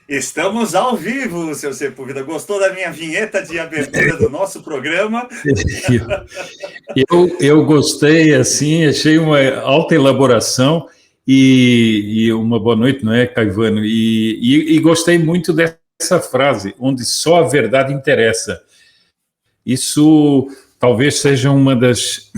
Estamos ao vivo, seu Sepúlveda. Gostou da minha vinheta de abertura do nosso programa? Eu gostei, assim, achei uma alta elaboração e uma boa noite, não é, Caivano? E gostei muito dessa frase, onde só a verdade interessa. Isso talvez seja uma das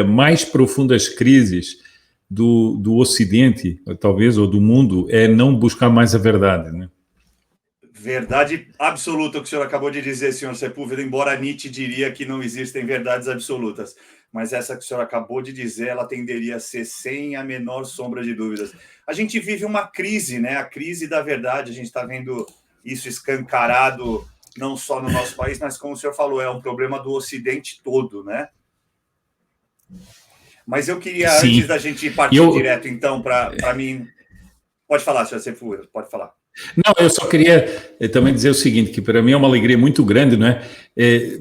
mais profundas crises do Ocidente, talvez, ou do mundo, é não buscar mais a verdade, né? Verdade absoluta o que o senhor acabou de dizer, senhor Sepúlveda, embora Nietzsche diria que não existem verdades absolutas. Mas essa que o senhor acabou de dizer, ela tenderia a ser sem a menor sombra de dúvidas. A gente vive uma crise, né? A crise da verdade. A gente está vendo isso escancarado não só no nosso país, mas como o senhor falou, é um problema do Ocidente todo, né? Mas eu queria, Sim. antes da gente partir direto, então, para mim... Pode falar, senhor Sepúlveda, pode falar. Não, eu só queria também dizer o seguinte, que para mim é uma alegria muito grande, não é?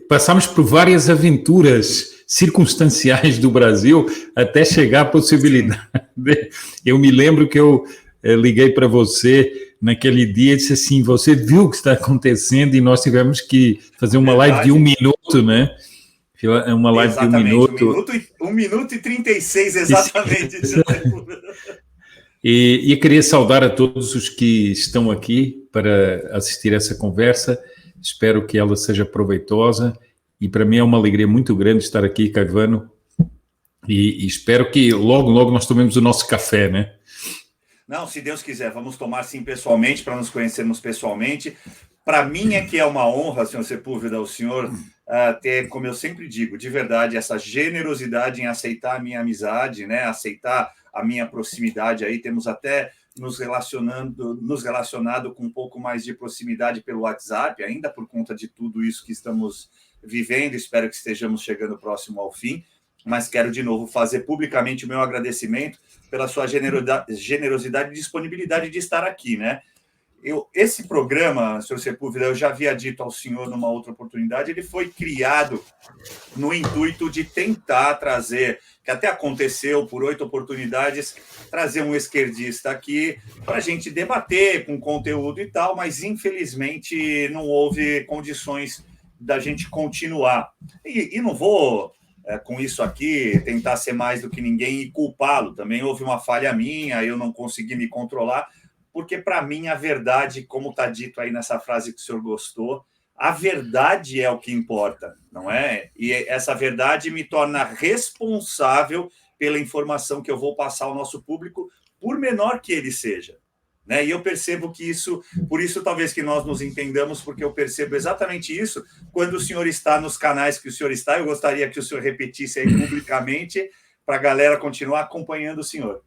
Passamos por várias aventuras circunstanciais do Brasil até chegar à possibilidade. Eu me lembro que eu liguei para você naquele dia e disse assim, você viu o que está acontecendo e nós tivemos que fazer uma live de 1 minuto, né? Uma live exatamente, de 1 minuto. 1 minuto e 36, exatamente. E queria saudar a todos os que estão aqui para assistir essa conversa. Espero que ela seja proveitosa. E para mim é uma alegria muito grande estar aqui, Caivano. E espero que logo, logo nós tomemos o nosso café, né? Não, se Deus quiser, vamos tomar sim pessoalmente, para nos conhecermos pessoalmente. Para mim é que é uma honra, senhor Sepúlveda, o senhor ter, como eu sempre digo, de verdade, essa generosidade em aceitar a minha amizade, né? Aceitar a minha proximidade aí. Temos até nos relacionado com um pouco mais de proximidade pelo WhatsApp, ainda por conta de tudo isso que estamos vivendo. Espero que estejamos chegando próximo ao fim. Mas quero de novo fazer publicamente o meu agradecimento pela sua generosidade e disponibilidade de estar aqui, né? Esse programa, senhor Sepúlveda, eu já havia dito ao senhor numa outra oportunidade, ele foi criado no intuito de tentar trazer, que até aconteceu por 8 oportunidades, trazer um esquerdista aqui para a gente debater com conteúdo e tal, mas infelizmente não houve condições da gente continuar. E não vou... com isso aqui, tentar ser mais do que ninguém e culpá-lo. Também houve uma falha minha, eu não consegui me controlar, porque, para mim, a verdade, como está dito aí nessa frase que o senhor gostou, a verdade é o que importa, não é? E essa verdade me torna responsável pela informação que eu vou passar ao nosso público, por menor que ele seja. Né? E eu percebo que isso, por isso talvez que nós nos entendamos, porque eu percebo exatamente isso quando o senhor está nos canais que o senhor está. Eu gostaria que o senhor repetisse aí publicamente para a galera continuar acompanhando o senhor.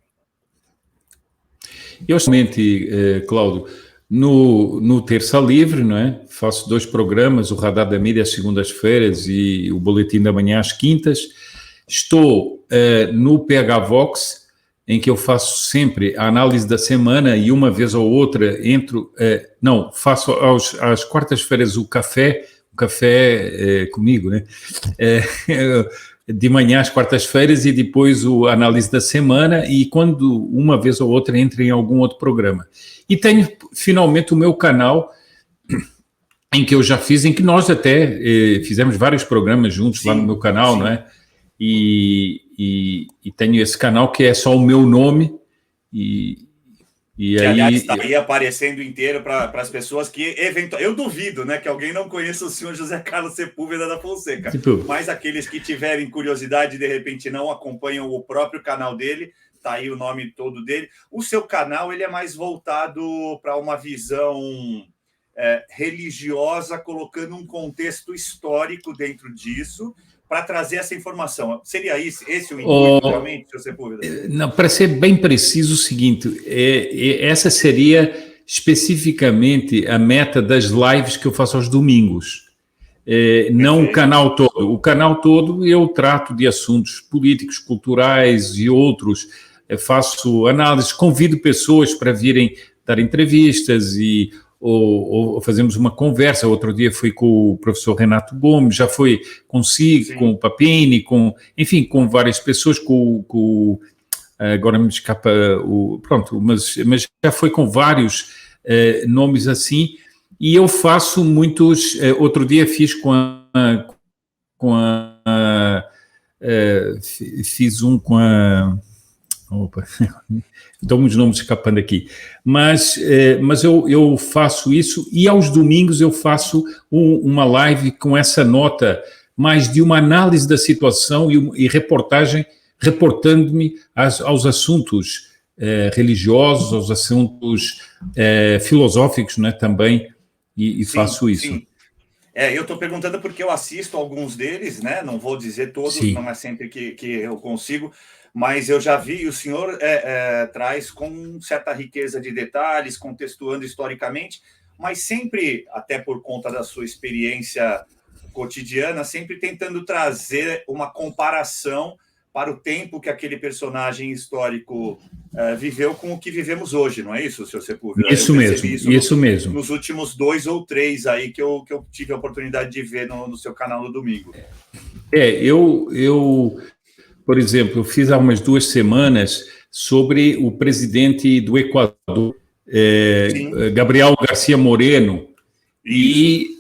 Eu, somente, Cláudio, no Terça Livre, não é? Faço 2 programas, o Radar da Mídia às segundas-feiras e o Boletim da Manhã às quintas. Estou no PH Vox, em que eu faço sempre a análise da semana e uma vez ou outra faço às quartas-feiras o café comigo, né? De manhã às quartas-feiras e depois a análise da semana e quando uma vez ou outra entro em algum outro programa. E tenho finalmente o meu canal em que eu já fiz, em que nós até fizemos vários programas juntos. Sim, lá no meu canal, sim. Não é? E tenho esse canal que é só o meu nome que, aliás, está aí aparecendo inteiro para as pessoas que, eventualmente... Eu duvido, né, que alguém não conheça o senhor José Carlos Sepúlveda da Fonseca. Mas aqueles que tiverem curiosidade e, de repente, não acompanham o próprio canal dele, está aí o nome todo dele. O seu canal ele é mais voltado para uma visão religiosa, colocando um contexto histórico dentro disso, para trazer essa informação. Seria esse o intuito, realmente, senhor Sepúlveda? Não, para ser bem preciso, o seguinte, essa seria especificamente a meta das lives que eu faço aos domingos. Não o canal todo. O canal todo eu trato de assuntos políticos, culturais e outros. Faço análises, convido pessoas para virem dar entrevistas ou fazemos uma conversa. Outro dia fui com o professor Renato Gomes, já foi consigo, sim, com o Papini, com várias pessoas, agora me escapa pronto, mas já foi com vários nomes assim, e eu faço muitos... outro dia fiz fiz um com a... Opa, estão uns nomes escapando aqui, mas eu faço isso, e aos domingos eu faço uma live com essa nota mais de uma análise da situação e reportagem, reportando-me aos assuntos religiosos, aos assuntos filosóficos, né, também, e sim, faço isso. Sim. Eu estou perguntando porque eu assisto alguns deles, né? Não vou dizer todos, sim, não é sempre que eu consigo, mas eu já vi, e o senhor traz com certa riqueza de detalhes, contextuando historicamente, mas sempre, até por conta da sua experiência cotidiana, sempre tentando trazer uma comparação para o tempo que aquele personagem histórico viveu com o que vivemos hoje, não é isso, senhor Sepúlveda? Isso mesmo. Nos últimos 2 ou 3 aí que eu tive a oportunidade de ver no seu canal no domingo. Eu por exemplo, eu fiz há umas 2 semanas sobre o presidente do Equador, Gabriel Garcia Moreno, e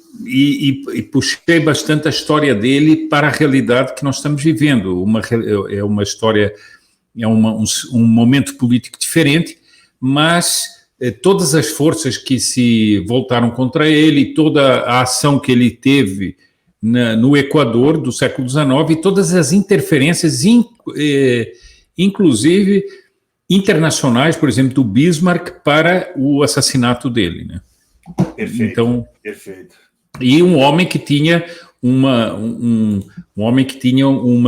puxei bastante a história dele para a realidade que nós estamos vivendo. É uma história, um momento político diferente, mas todas as forças que se voltaram contra ele, toda a ação que ele teve no Equador do século XIX, e todas as interferências, inclusive internacionais, por exemplo, do Bismarck para o assassinato dele, né? Perfeito, então, perfeito. E um homem que tinha uma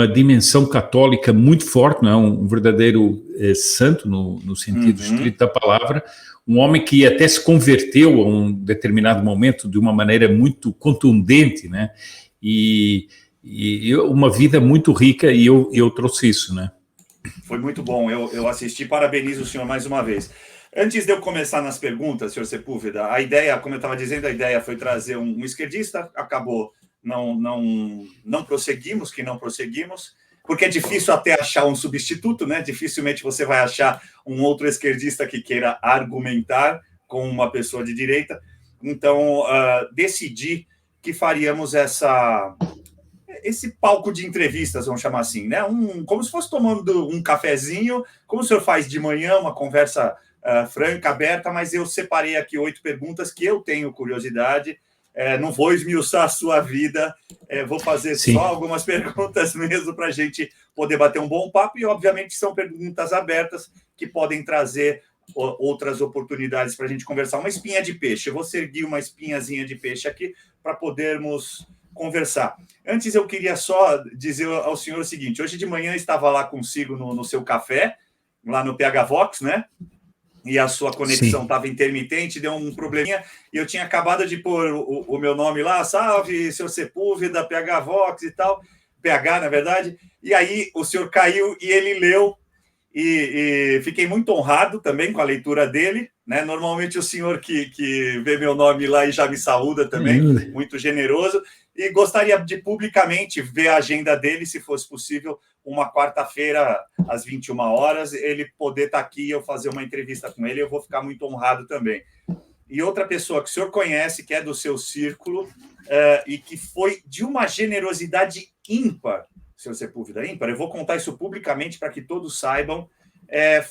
dimensão católica muito forte, não é? Um verdadeiro santo no sentido estrito da palavra, um homem que até se converteu a um determinado momento de uma maneira muito contundente, né? E uma vida muito rica, e eu trouxe isso, né? Foi muito bom, eu assisti, parabenizo o senhor mais uma vez. Antes de eu começar nas perguntas, senhor Sepúlveda, a ideia, como eu estava dizendo, a ideia foi trazer um esquerdista, acabou, não prosseguimos, porque é difícil até achar um substituto, né? Dificilmente você vai achar um outro esquerdista que queira argumentar com uma pessoa de direita. Então, decidi que faríamos esse palco de entrevistas, vamos chamar assim, né? Como se fosse tomando um cafezinho, como o senhor faz de manhã, uma conversa franca, aberta, mas eu separei aqui 8 perguntas que eu tenho curiosidade. Não vou esmiuçar a sua vida, vou fazer só algumas perguntas mesmo para a gente poder bater um bom papo, e obviamente são perguntas abertas que podem trazer outras oportunidades para a gente conversar. Uma espinha de peixe, eu vou seguir uma espinhazinha de peixe aqui para podermos conversar. Antes eu queria só dizer ao senhor o seguinte: hoje de manhã eu estava lá consigo no seu café, lá no PH Vox, né? E a sua conexão estava intermitente, deu um probleminha, e eu tinha acabado de pôr o meu nome lá, salve, senhor Sepúlveda, PH Vox e tal, PH, na verdade, e aí o senhor caiu e ele leu, e fiquei muito honrado também com a leitura dele, né? Normalmente o senhor que vê meu nome lá e já me saúda também, muito generoso, e gostaria de publicamente ver a agenda dele, se fosse possível, uma quarta-feira, às 21 horas, ele poder estar aqui e eu fazer uma entrevista com ele, eu vou ficar muito honrado também. E outra pessoa que o senhor conhece, que é do seu círculo, e que foi de uma generosidade ímpar, senhor Sepúlveda, ímpar, eu vou contar isso publicamente para que todos saibam,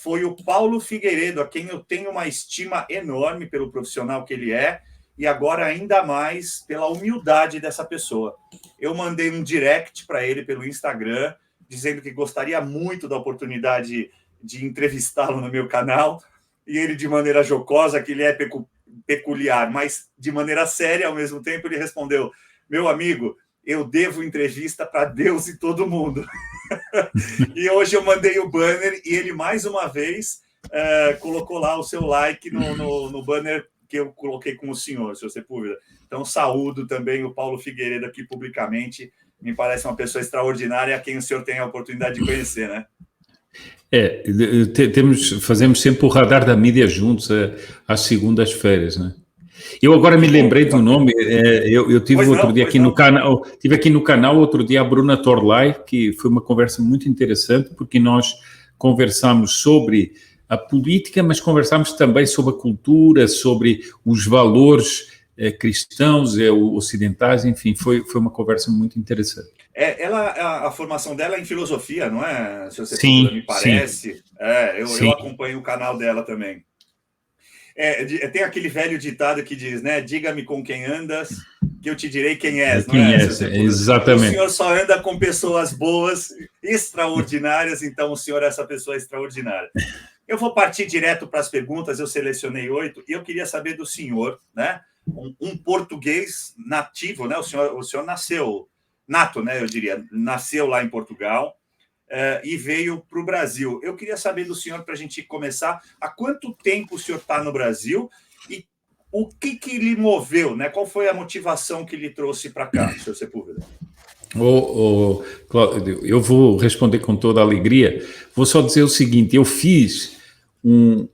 foi o Paulo Figueiredo, a quem eu tenho uma estima enorme pelo profissional que ele é, e agora ainda mais pela humildade dessa pessoa. Eu mandei um direct para ele pelo Instagram, dizendo que gostaria muito da oportunidade de entrevistá-lo no meu canal, e ele, de maneira jocosa, que ele é peculiar, mas de maneira séria, ao mesmo tempo, ele respondeu: meu amigo, eu devo entrevista para Deus e todo mundo. E hoje eu mandei o banner, e ele, mais uma vez, colocou lá o seu like no banner que eu coloquei com o senhor Sepúlveda. Então, saúdo também o Paulo Figueiredo aqui publicamente. Me parece uma pessoa extraordinária a quem o senhor tem a oportunidade de conhecer, né? Fazemos sempre o radar da mídia juntos às segundas-feiras, né? Eu agora me lembrei do nome, eu tive outro dia aqui no canal, tive aqui no canal outro dia a Bruna Torlai, que foi uma conversa muito interessante, porque nós conversamos sobre a política, mas conversámos também sobre a cultura, sobre os valores cristãos, ocidentais, enfim, foi uma conversa muito interessante. A formação dela é em filosofia, não é? Se você sim, me parece. Sim. Eu acompanho o canal dela também. Tem aquele velho ditado que diz, né? Diga-me com quem andas, que eu te direi quem és, não é? Exatamente. O senhor só anda com pessoas boas, extraordinárias, então o senhor é essa pessoa extraordinária. Eu vou partir direto para as perguntas, eu selecionei 8, e eu queria saber do senhor, né? Um português nativo, né? O senhor nasceu, nato, né? Eu diria, nasceu lá em Portugal, e veio para o Brasil. Eu queria saber do senhor, para a gente começar, há quanto tempo o senhor está no Brasil e o que lhe moveu, né? Qual foi a motivação que lhe trouxe para cá, senhor Sepúlveda? Cláudio, eu vou responder com toda a alegria. Vou só dizer o seguinte, eu fiz um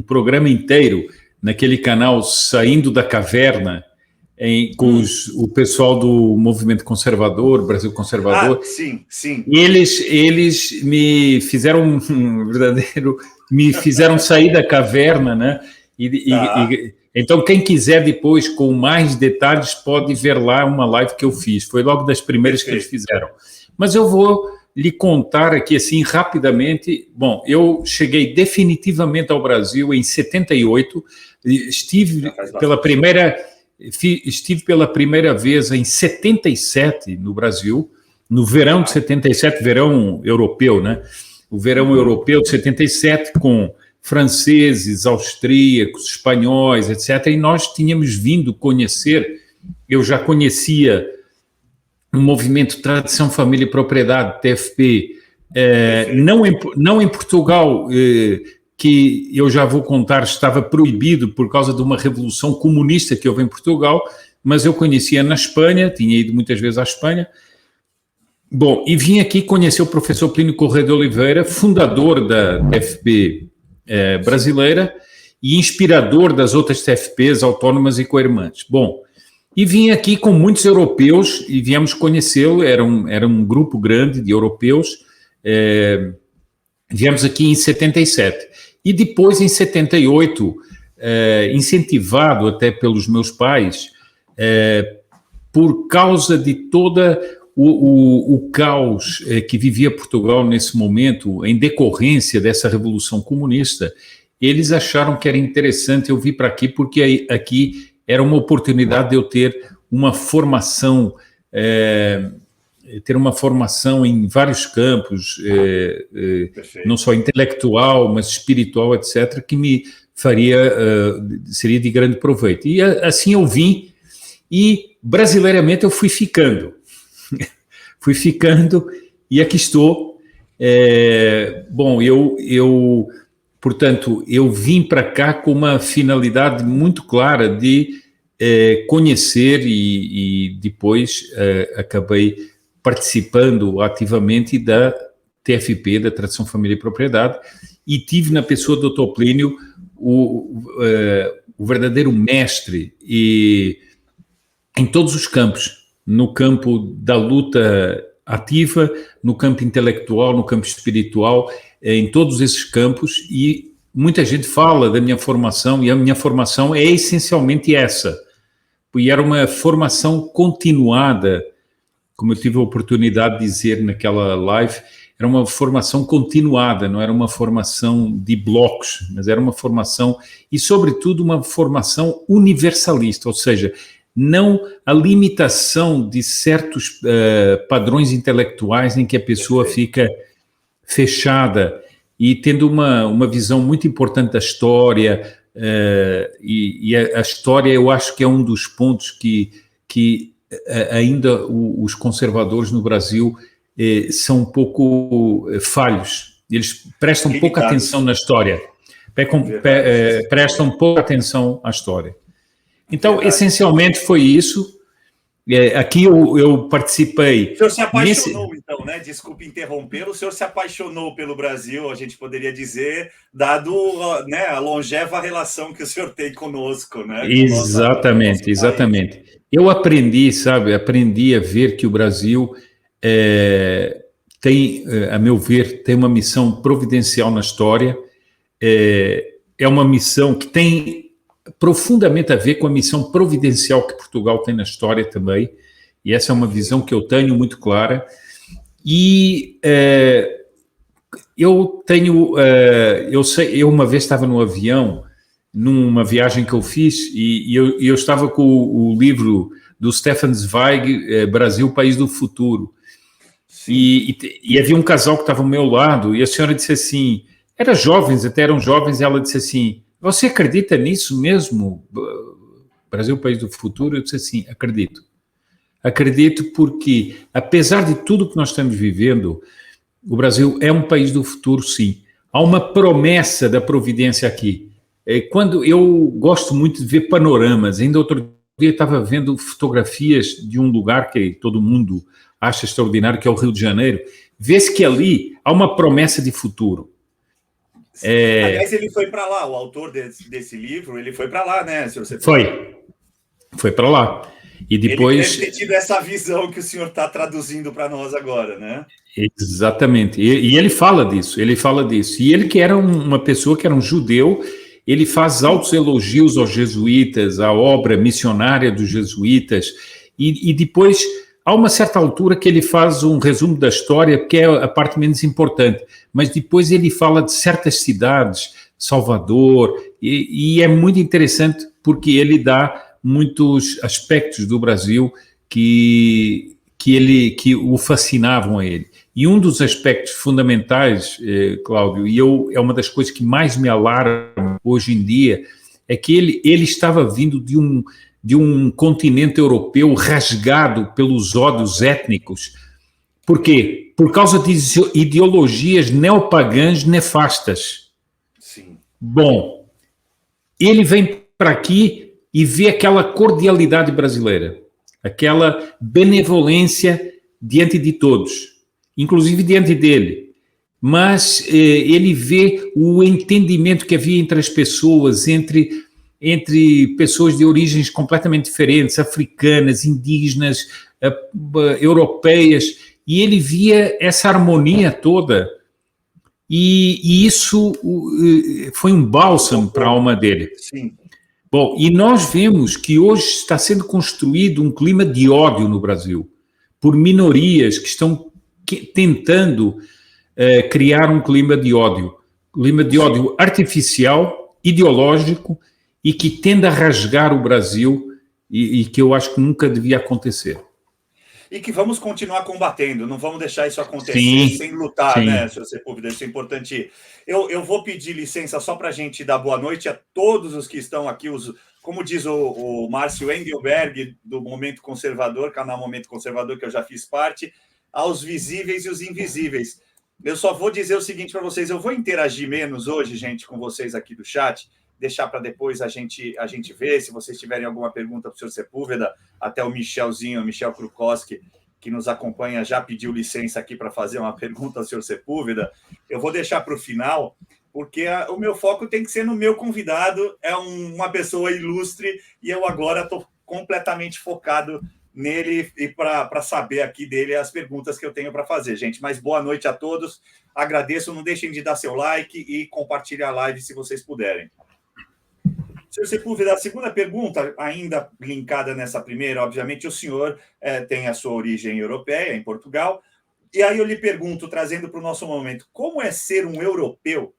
programa inteiro naquele canal Saindo da Caverna, com o pessoal do Movimento Conservador, Brasil Conservador. Sim. Eles me fizeram me fizeram sair da caverna, né? Então, quem quiser depois, com mais detalhes, pode ver lá uma live que eu fiz. Foi logo das primeiras que eles fizeram. Mas eu vou lhe contar aqui, assim, rapidamente. Bom, eu cheguei definitivamente ao Brasil em 78. Estive pela primeira vez em 77 no Brasil, no verão de 77, verão europeu, né? O verão europeu de 77, com franceses, austríacos, espanhóis, etc. E nós tínhamos vindo conhecer, eu já conhecia o movimento Tradição, Família e Propriedade, TFP, não em Portugal, que eu já vou contar, estava proibido por causa de uma revolução comunista que houve em Portugal, mas eu conhecia na Espanha, tinha ido muitas vezes à Espanha. Bom, e vim aqui conhecer o professor Plínio Corrêa de Oliveira, fundador da TFP brasileira e inspirador das outras TFPs autónomas e co-irmãs. Bom, e vim aqui com muitos europeus e viemos conhecê-lo, era um grupo grande de europeus, viemos aqui em 77. E depois, em 78, incentivado até pelos meus pais, por causa de toda o caos que vivia Portugal nesse momento, em decorrência dessa Revolução Comunista, eles acharam que era interessante eu vir para aqui, porque aqui era uma oportunidade de eu ter uma formação, em vários campos, não só intelectual, mas espiritual, etc., que me seria de grande proveito. E assim eu vim, e brasileiramente eu fui ficando. Fui ficando e aqui estou. Bom, portanto, eu vim para cá com uma finalidade muito clara de conhecer e depois acabei participando ativamente da TFP, da Tradição, Família e Propriedade, e tive na pessoa do Dr. Plínio o verdadeiro mestre em todos os campos, no campo da luta ativa, no campo intelectual, no campo espiritual, em todos esses campos, e muita gente fala da minha formação, e a minha formação é essencialmente essa, e era uma formação continuada, como eu tive a oportunidade de dizer naquela live, era uma formação continuada, não era uma formação de blocos, mas era uma formação, e sobretudo uma formação universalista, ou seja, não a limitação de certos padrões intelectuais em que a pessoa fica fechada e tendo uma visão muito importante da história, e a história eu acho que é um dos pontos que ainda os conservadores no Brasil são um pouco falhos, eles prestam pouca atenção na história, prestam pouca atenção à história. Então, essencialmente foi isso. Aqui eu participei... O senhor se apaixonou, então, né? Desculpe interrompê-lo, o senhor se apaixonou pelo Brasil, a gente poderia dizer, dado, né, a longeva relação que o senhor tem conosco, né? Exatamente, exatamente. Eu aprendi a ver que o Brasil tem, a meu ver, tem uma missão providencial na história, é uma missão que tem profundamente a ver com a missão providencial que Portugal tem na história também, e essa é uma visão que eu tenho muito clara, e eu sei, eu uma vez estava no avião, numa viagem que eu fiz, e eu estava com o livro do Stefan Zweig, Brasil, País do Futuro, e havia um casal que estava ao meu lado, e a senhora disse assim, eram jovens, e ela disse assim, você acredita nisso mesmo, Brasil, País do Futuro? Eu disse assim, acredito. Acredito porque, apesar de tudo que nós estamos vivendo, o Brasil é um país do futuro, sim. Há uma promessa da providência aqui. Quando eu gosto muito de ver panoramas, ainda outro dia estava vendo fotografias de um lugar que todo mundo acha extraordinário, que é o Rio de Janeiro. Vê-se que ali há uma promessa de futuro. Aliás, ele foi para lá, o autor desse livro, ele foi para lá, né? Se você foi para lá. E depois... Ele deve ter tido essa visão que o senhor está traduzindo para nós agora, né? Exatamente. E ele fala disso. E ele que era uma pessoa que era um judeu, ele faz altos elogios aos jesuítas, à obra missionária dos jesuítas, e depois, há uma certa altura que ele faz um resumo da história, que é a parte menos importante, mas depois ele fala de certas cidades, Salvador, e é muito interessante porque ele dá muitos aspectos do Brasil que o fascinavam a ele. E um dos aspectos fundamentais, Cláudio, é uma das coisas que mais me alarma hoje em dia, é que ele estava vindo de um continente europeu rasgado pelos ódios étnicos. Por quê? Por causa de ideologias neopagãs nefastas. Sim. Bom, ele vem para aqui e vê aquela cordialidade brasileira, aquela benevolência diante de todos, inclusive diante dele. Mas ele vê o entendimento que havia entre as pessoas, entre pessoas de origens completamente diferentes, africanas, indígenas, europeias, e ele via essa harmonia toda, e isso foi um bálsamo para a alma dele. Sim. Bom, e nós vemos que hoje está sendo construído um clima de ódio no Brasil, por minorias que estão tentando criar um clima de ódio artificial, ideológico, e que tende a rasgar o Brasil, e que eu acho que nunca devia acontecer. E que vamos continuar combatendo, não vamos deixar isso acontecer sem lutar, né, senhor Sepúlveda? Isso é importante. Eu vou pedir licença só para a gente dar boa noite a todos os que estão aqui, como diz o Márcio Engelberg, do Momento Conservador, canal Momento Conservador, que eu já fiz parte, aos visíveis e os invisíveis. Eu só vou dizer o seguinte para vocês, eu vou interagir menos hoje, gente, com vocês aqui do chat, deixar para depois a gente ver, se vocês tiverem alguma pergunta para o senhor Sepúlveda, até o Michel Krukowski, que nos acompanha, já pediu licença aqui para fazer uma pergunta ao senhor Sepúlveda. Eu vou deixar para o final, porque o meu foco tem que ser no meu convidado, é uma pessoa ilustre, e eu agora estou completamente focado nele e para saber aqui dele as perguntas que eu tenho para fazer, gente. Mas boa noite a todos, agradeço, não deixem de dar seu like e compartilhar a live se vocês puderem. Senhor Sepúlveda, a segunda pergunta, ainda linkada nessa primeira, obviamente, o senhor tem a sua origem europeia, em Portugal, e aí eu lhe pergunto, trazendo para o nosso momento, como é ser um europeu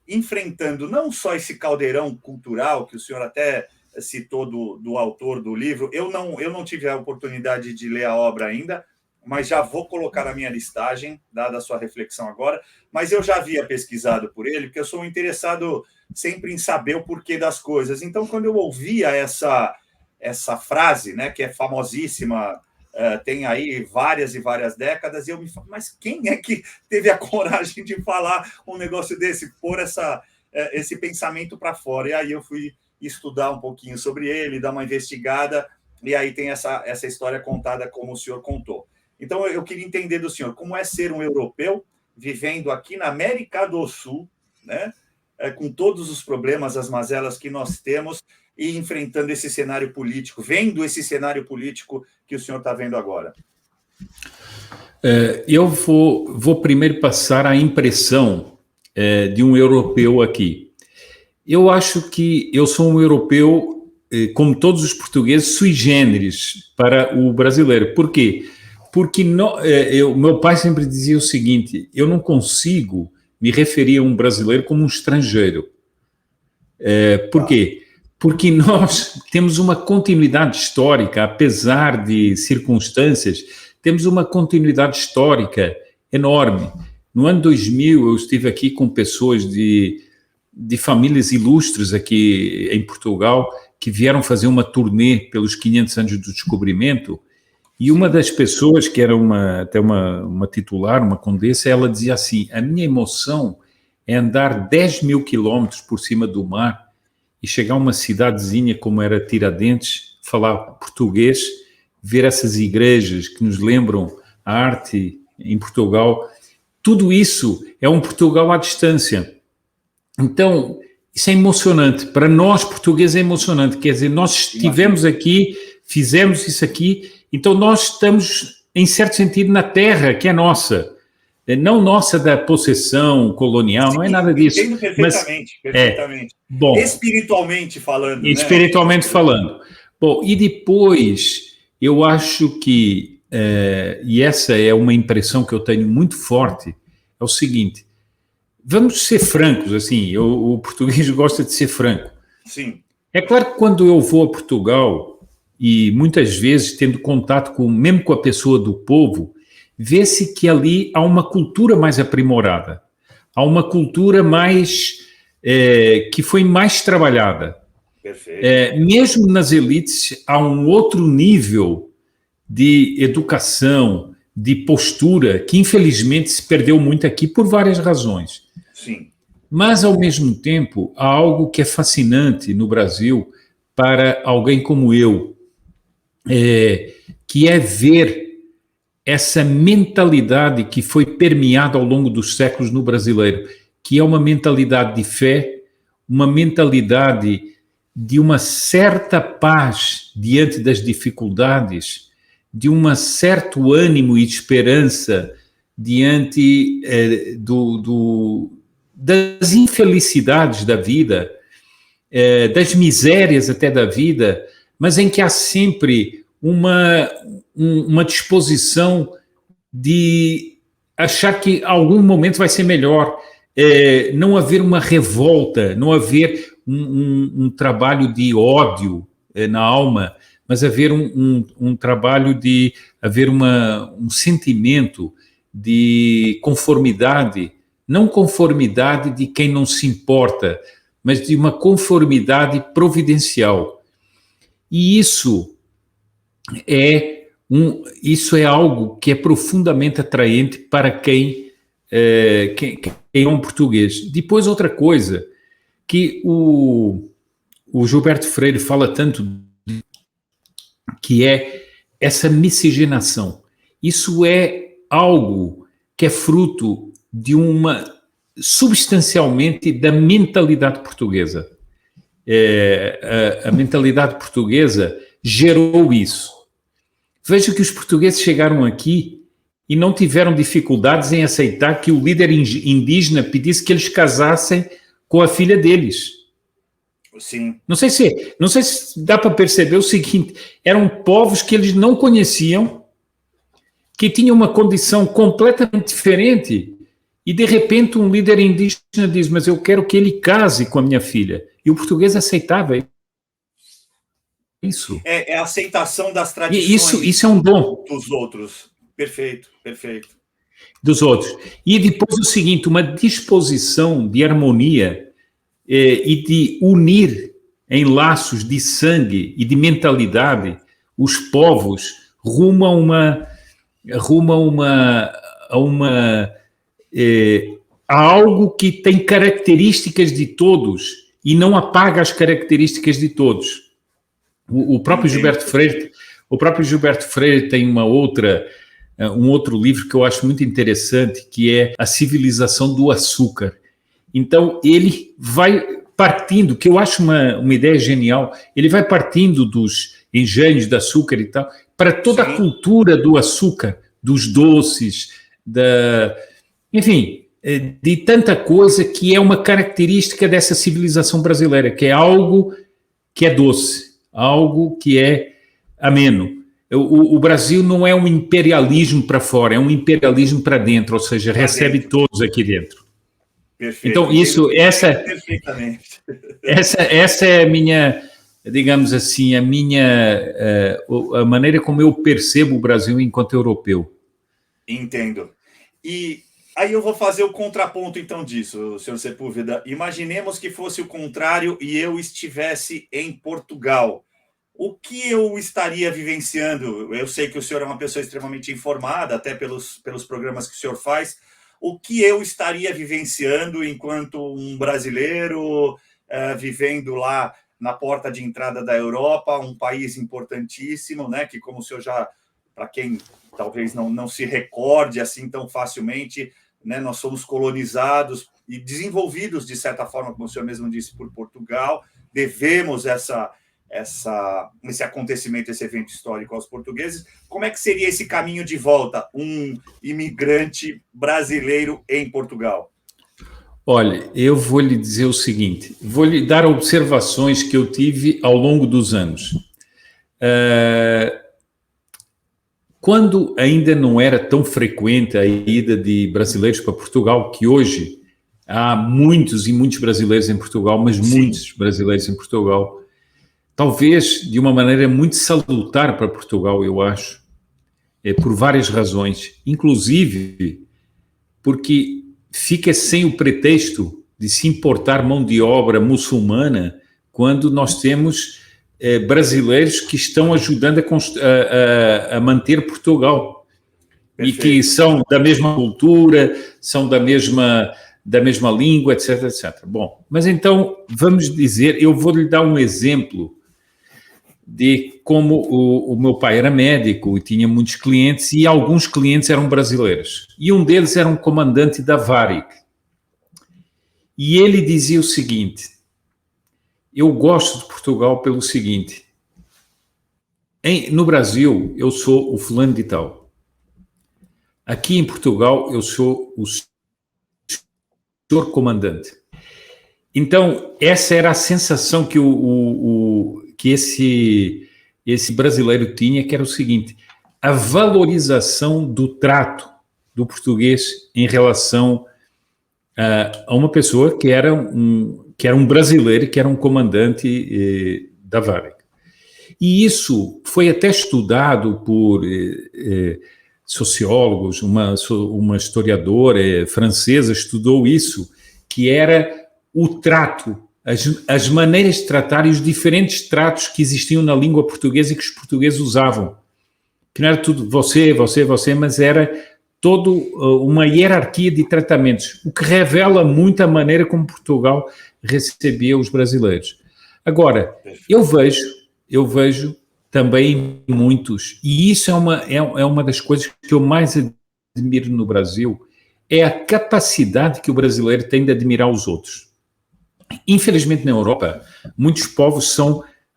enfrentando não só esse caldeirão cultural, que o senhor até citou do autor do livro, eu não tive a oportunidade de ler a obra ainda, mas já vou colocar na minha listagem, dada a sua reflexão agora, mas eu já havia pesquisado por ele, porque eu sou interessado sempre em saber o porquê das coisas. Então, quando eu ouvia essa frase, né, que é famosíssima, tem aí várias e várias décadas, e eu me falo, mas quem é que teve a coragem de falar um negócio desse, pôr esse pensamento para fora? E aí eu fui estudar um pouquinho sobre ele, dar uma investigada, e aí tem essa história contada como o senhor contou. Então, eu queria entender do senhor como é ser um europeu vivendo aqui na América do Sul, né, com todos os problemas, as mazelas que nós temos, e enfrentando esse cenário político, vendo esse cenário político que o senhor está vendo agora. Eu vou primeiro passar a impressão de um europeu aqui. Eu acho que eu sou um europeu, como todos os portugueses, sui generis para o brasileiro. Por quê? Porque meu pai sempre dizia o seguinte: eu não consigo me referir a um brasileiro como um estrangeiro. Por quê? Porque nós temos uma continuidade histórica, apesar de circunstâncias, temos uma continuidade histórica enorme. No ano 2000, eu estive aqui com pessoas de famílias ilustres aqui em Portugal, que vieram fazer uma turnê pelos 500 anos do descobrimento, e uma das pessoas, que era até uma titular, uma condessa, ela dizia assim: a minha emoção é andar 10 mil quilômetros por cima do mar e chegar a uma cidadezinha como era Tiradentes, falar português, ver essas igrejas que nos lembram a arte em Portugal. Tudo isso é um Portugal à distância. Então, isso é emocionante. Para nós, portugueses, é emocionante. Quer dizer, nós estivemos aqui, fizemos isso aqui, então nós estamos, em certo sentido, na terra que é nossa. Não nossa da possessão colonial, não é nada disso. Entendo perfeitamente, perfeitamente. Bom, espiritualmente falando. Espiritualmente falando. Bom, e depois, eu acho que, e essa é uma impressão que eu tenho muito forte, é o seguinte: vamos ser francos, assim, o português gosta de ser franco. Sim. É claro que quando eu vou a Portugal, e muitas vezes tendo contato mesmo com a pessoa do povo, vê-se que ali há uma cultura mais aprimorada, há uma cultura mais, que foi mais trabalhada. Perfeito. Mesmo nas elites, há um outro nível de educação, de postura, que infelizmente se perdeu muito aqui por várias razões. Sim. Mas, ao mesmo tempo, há algo que é fascinante no Brasil para alguém como eu, que é ver essa mentalidade que foi permeada ao longo dos séculos no brasileiro, que é uma mentalidade de fé, uma mentalidade de uma certa paz diante das dificuldades, de um certo ânimo e esperança diante das infelicidades da vida, das misérias até da vida, mas em que há sempre uma disposição de achar que algum momento vai ser melhor, não haver uma revolta, não haver um trabalho de ódio na alma, mas haver um trabalho de haver um sentimento de conformidade, não conformidade de quem não se importa, mas de uma conformidade providencial. E isso é algo que é profundamente atraente para quem é um português. Depois, outra coisa que o Gilberto Freire fala tanto, que é essa miscigenação. Isso é algo que é fruto de substancialmente da mentalidade portuguesa. A mentalidade portuguesa gerou isso. Veja que os portugueses chegaram aqui e não tiveram dificuldades em aceitar que o líder indígena pedisse que eles casassem com a filha deles. Sim. Não sei se dá para perceber o seguinte: eram povos que eles não conheciam, que tinham uma condição completamente diferente, e de repente um líder indígena diz: mas eu quero que ele case com a minha filha. E o português aceitava isso. É a aceitação das tradições. Isso é um dom dos outros. Perfeito, perfeito. Dos outros. E depois o seguinte: uma disposição de harmonia e de unir em laços de sangue e de mentalidade os povos rumo a algo que tem características de todos e não apaga as características de todos. O próprio Gilberto Freire tem um outro livro que eu acho muito interessante, que é A Civilização do Açúcar. Então, ele vai partindo, que eu acho uma ideia genial, ele vai partindo dos engenhos de açúcar e tal, para toda a cultura do açúcar, dos doces, enfim, de tanta coisa que é uma característica dessa civilização brasileira, que é algo que é doce, algo que é ameno. O Brasil não é um imperialismo para fora, é um imperialismo para dentro, ou seja, recebe todos aqui dentro. Perfeito. Então, essa é a minha, digamos assim, a maneira como eu percebo o Brasil enquanto europeu. Entendo. E aí eu vou fazer o contraponto, então, disso, senhor Sepúlveda. Imaginemos que fosse o contrário e eu estivesse em Portugal. O que eu estaria vivenciando? Eu sei que o senhor é uma pessoa extremamente informada, até pelos programas que o senhor faz. O que eu estaria vivenciando enquanto um brasileiro vivendo lá na porta de entrada da Europa, um país importantíssimo, né? Que, como o senhor já, para quem talvez não se recorde assim tão facilmente, né? Nós somos colonizados e desenvolvidos, de certa forma, como o senhor mesmo disse, por Portugal. Devemos esse acontecimento, esse evento histórico aos portugueses. Como é que seria esse caminho de volta, um imigrante brasileiro em Portugal? Olha, eu vou lhe dizer o seguinte, vou lhe dar observações que eu tive ao longo dos anos. Quando ainda não era tão frequente a ida de brasileiros para Portugal, que hoje há muitos e muitos brasileiros em Portugal, mas Sim. muitos brasileiros em Portugal, talvez de uma maneira muito salutar para Portugal, eu acho, por várias razões, inclusive porque fica sem o pretexto de se importar mão de obra muçulmana quando nós temos brasileiros que estão ajudando a manter Portugal. Perfeito. E que são da mesma cultura, são da mesma língua, etc, etc. Bom, mas então, vamos dizer, eu vou lhe dar um exemplo de como o meu pai era médico e tinha muitos clientes, e alguns clientes eram brasileiros. E um deles era um comandante da Varig. E ele dizia o seguinte: eu gosto de Portugal pelo seguinte, no Brasil eu sou o fulano de tal. Aqui em Portugal eu sou o senhor comandante. Então, essa era a sensação que que esse brasileiro tinha, que era o seguinte: a valorização do trato do português em relação a uma pessoa que era um brasileiro, que era um comandante da Varig. E isso foi até estudado por sociólogos, uma historiadora francesa estudou isso, que era o trato, as maneiras de tratar e os diferentes tratos que existiam na língua portuguesa e que os portugueses usavam. Que não era tudo você, mas era toda uma hierarquia de tratamentos, o que revela muito a maneira como Portugal recebia os brasileiros. Agora, eu vejo também muitos, e isso é uma das coisas que eu mais admiro no Brasil, é a capacidade que o brasileiro tem de admirar os outros. Infelizmente, na Europa, muitos povos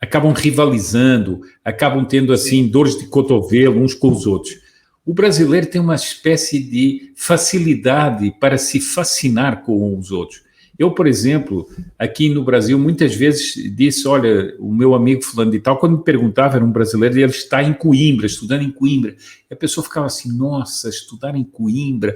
acabam rivalizando, acabam tendo assim dores de cotovelo uns com os outros. O brasileiro tem uma espécie de facilidade para se fascinar com os outros. Eu, por exemplo, aqui no Brasil, muitas vezes disse, olha, o meu amigo fulano de tal, quando me perguntava, era um brasileiro, ele está em Coimbra, estudando em Coimbra. E a pessoa ficava assim, nossa, estudar em Coimbra.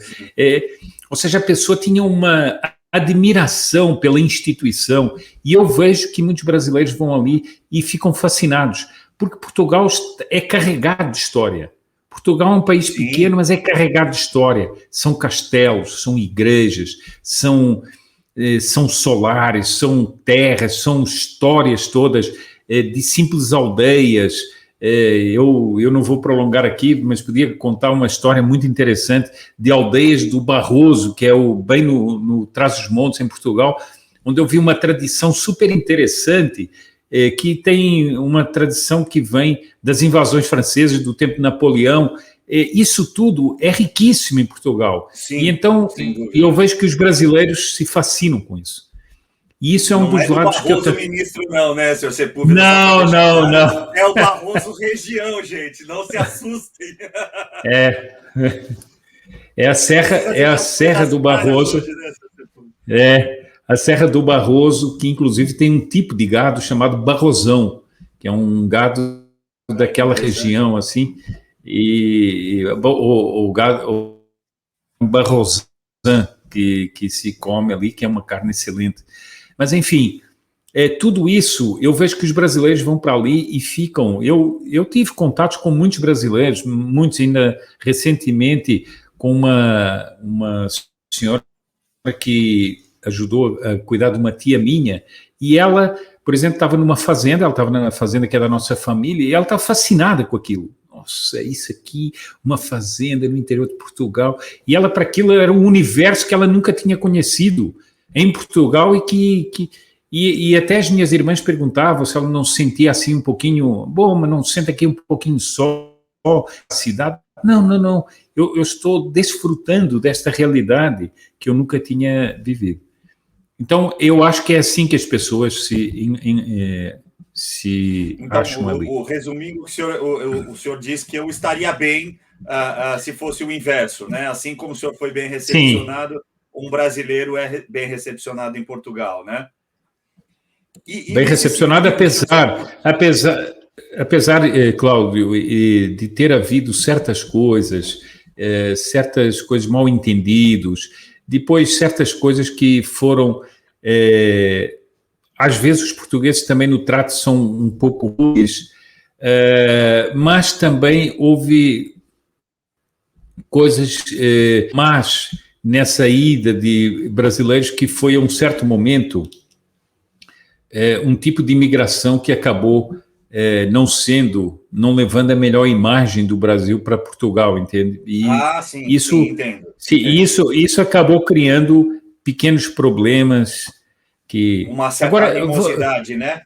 Ou seja, a pessoa tinha uma admiração pela instituição. E eu vejo que muitos brasileiros vão ali e ficam fascinados, porque Portugal é carregado de história. Portugal é um país pequeno, mas é carregado de história. São castelos, são igrejas, são solares, são terras, são histórias todas de simples aldeias. Eu não vou prolongar aqui, mas podia contar uma história muito interessante de aldeias do Barroso, que é bem no Trás-os-Montes, em Portugal, onde eu vi uma tradição super interessante, que tem uma tradição que vem das invasões francesas, do tempo de Napoleão. Isso tudo é riquíssimo em Portugal. Sim, e então eu vejo que os brasileiros se fascinam com isso. E isso é um dos lados que eu... Não é o Barroso ministro não, né, senhor Sepúlveda? Não. É o Barroso região, gente. Não se assustem. É a Serra do Barroso. A Serra do Barroso, que inclusive tem um tipo de gado chamado barrosão, que é um gado daquela região, assim, e o gado o barrosão que se come ali, que é uma carne excelente. Mas, enfim, tudo isso, eu vejo que os brasileiros vão para ali e ficam. Eu tive contatos com muitos brasileiros, muitos ainda recentemente, com uma senhora que ajudou a cuidar de uma tia minha, e ela, por exemplo, estava numa fazenda, ela estava na fazenda que é da nossa família, e ela estava fascinada com aquilo. Nossa, isso aqui, uma fazenda no interior de Portugal, e ela, para aquilo, era um universo que ela nunca tinha conhecido em Portugal, e até as minhas irmãs perguntavam se ela não se sentia assim um pouquinho, bom, mas não se sente aqui um pouquinho só a cidade? Não, eu estou desfrutando desta realidade que eu nunca tinha vivido. Então, eu acho que é assim que as pessoas se então, acham ali. Resumindo, o senhor disse que eu estaria bem se fosse o inverso, né? Assim como o senhor foi bem recepcionado, um brasileiro é bem recepcionado em Portugal, né? Bem recepcionado, apesar, Cláudio, de ter havido certas coisas mal entendidos, depois certas coisas que foram, às vezes os portugueses também no trato são um pouco ruins, mas também houve coisas más nessa ida de brasileiros que foi a um certo momento um tipo de imigração que acabou não levando a melhor imagem do Brasil para Portugal, entende? E sim, entendo. Isso acabou criando pequenos problemas que... Uma certa animosidade, né?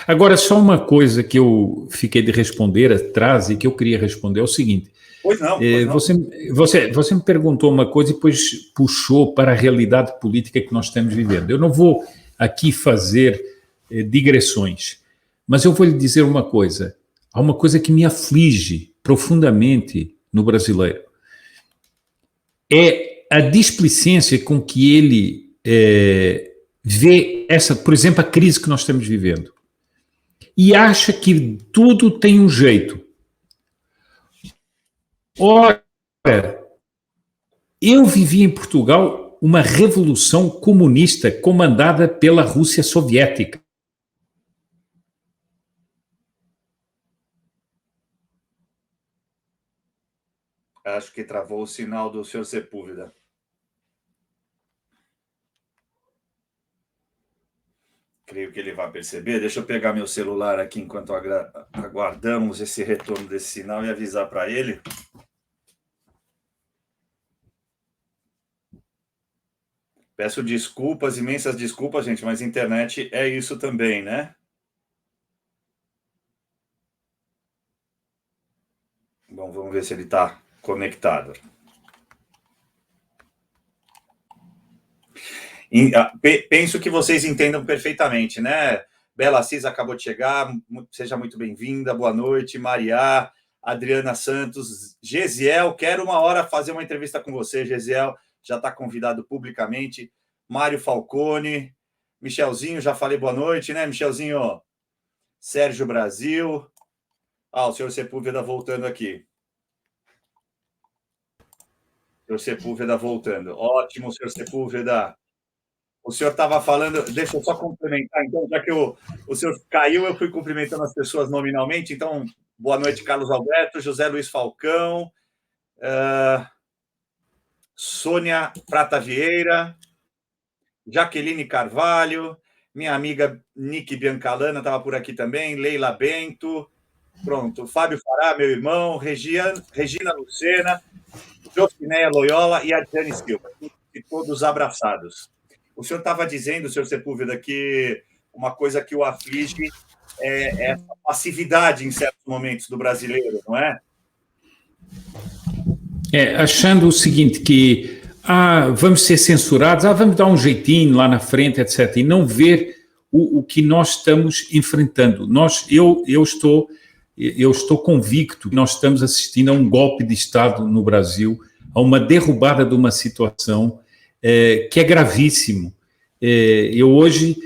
Agora, só uma coisa que eu fiquei de responder atrás e que eu queria responder é o seguinte. Pois não. Você me perguntou uma coisa e depois puxou para a realidade política que nós estamos vivendo. Eu não vou aqui fazer digressões, mas eu vou lhe dizer uma coisa. Há uma coisa que me aflige profundamente no brasileiro. É a displicência com que ele vê por exemplo, a crise que nós estamos vivendo. E acha que tudo tem um jeito. Ora, eu vivi em Portugal uma revolução comunista comandada pela Rússia soviética. Acho que travou o sinal do senhor Sepúlveda. Creio que ele vai perceber. Deixa eu pegar meu celular aqui enquanto aguardamos esse retorno desse sinal e avisar para ele. Peço desculpas, imensas desculpas, gente, mas internet é isso também, né? Bom, vamos ver se ele está conectado. Penso que vocês entendam perfeitamente, né? Bela Assis acabou de chegar, seja muito bem-vinda, boa noite. Maria, Adriana Santos, Gesiel, quero uma hora fazer uma entrevista com você, Gesiel, já está convidado publicamente. Mário Falcone, Michelzinho, já falei boa noite, né, Michelzinho? Sérgio Brasil. O senhor Sepúlveda voltando aqui. O senhor Sepúlveda voltando. Ótimo, senhor Sepúlveda. O senhor estava falando, deixa eu só complementar, então, já que o senhor caiu, eu fui cumprimentando as pessoas nominalmente, então, boa noite, Carlos Alberto, José Luiz Falcão, Sônia Prata Vieira, Jaqueline Carvalho, minha amiga Nick Biancalana estava por aqui também, Leila Bento, pronto, Fábio Fará, meu irmão, Regina Lucena, Josinéia Loyola e Adriane Silva, e todos abraçados. O senhor estava dizendo, senhor Sepúlveda, que uma coisa que o aflige é a passividade em certos momentos do brasileiro, não é? Achando o seguinte, que vamos ser censurados, vamos dar um jeitinho lá na frente, etc. E não ver o que nós estamos enfrentando. Eu estou eu estou convicto que nós estamos assistindo a um golpe de Estado no Brasil, a uma derrubada de uma situação que é gravíssimo. Eu hoje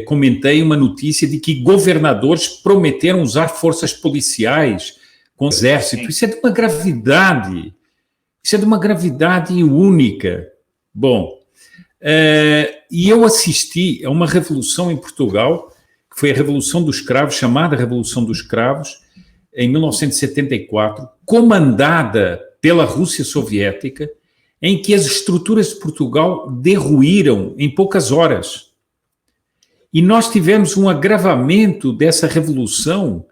comentei uma notícia de que governadores prometeram usar forças policiais com o exército. Isso é de uma gravidade. Isso é de uma gravidade única. Bom, e eu assisti a uma revolução em Portugal, que foi a Revolução dos Cravos, chamada Revolução dos Cravos, em 1974, comandada pela Rússia Soviética, em que as estruturas de Portugal derruíram em poucas horas. E nós tivemos um agravamento dessa revolução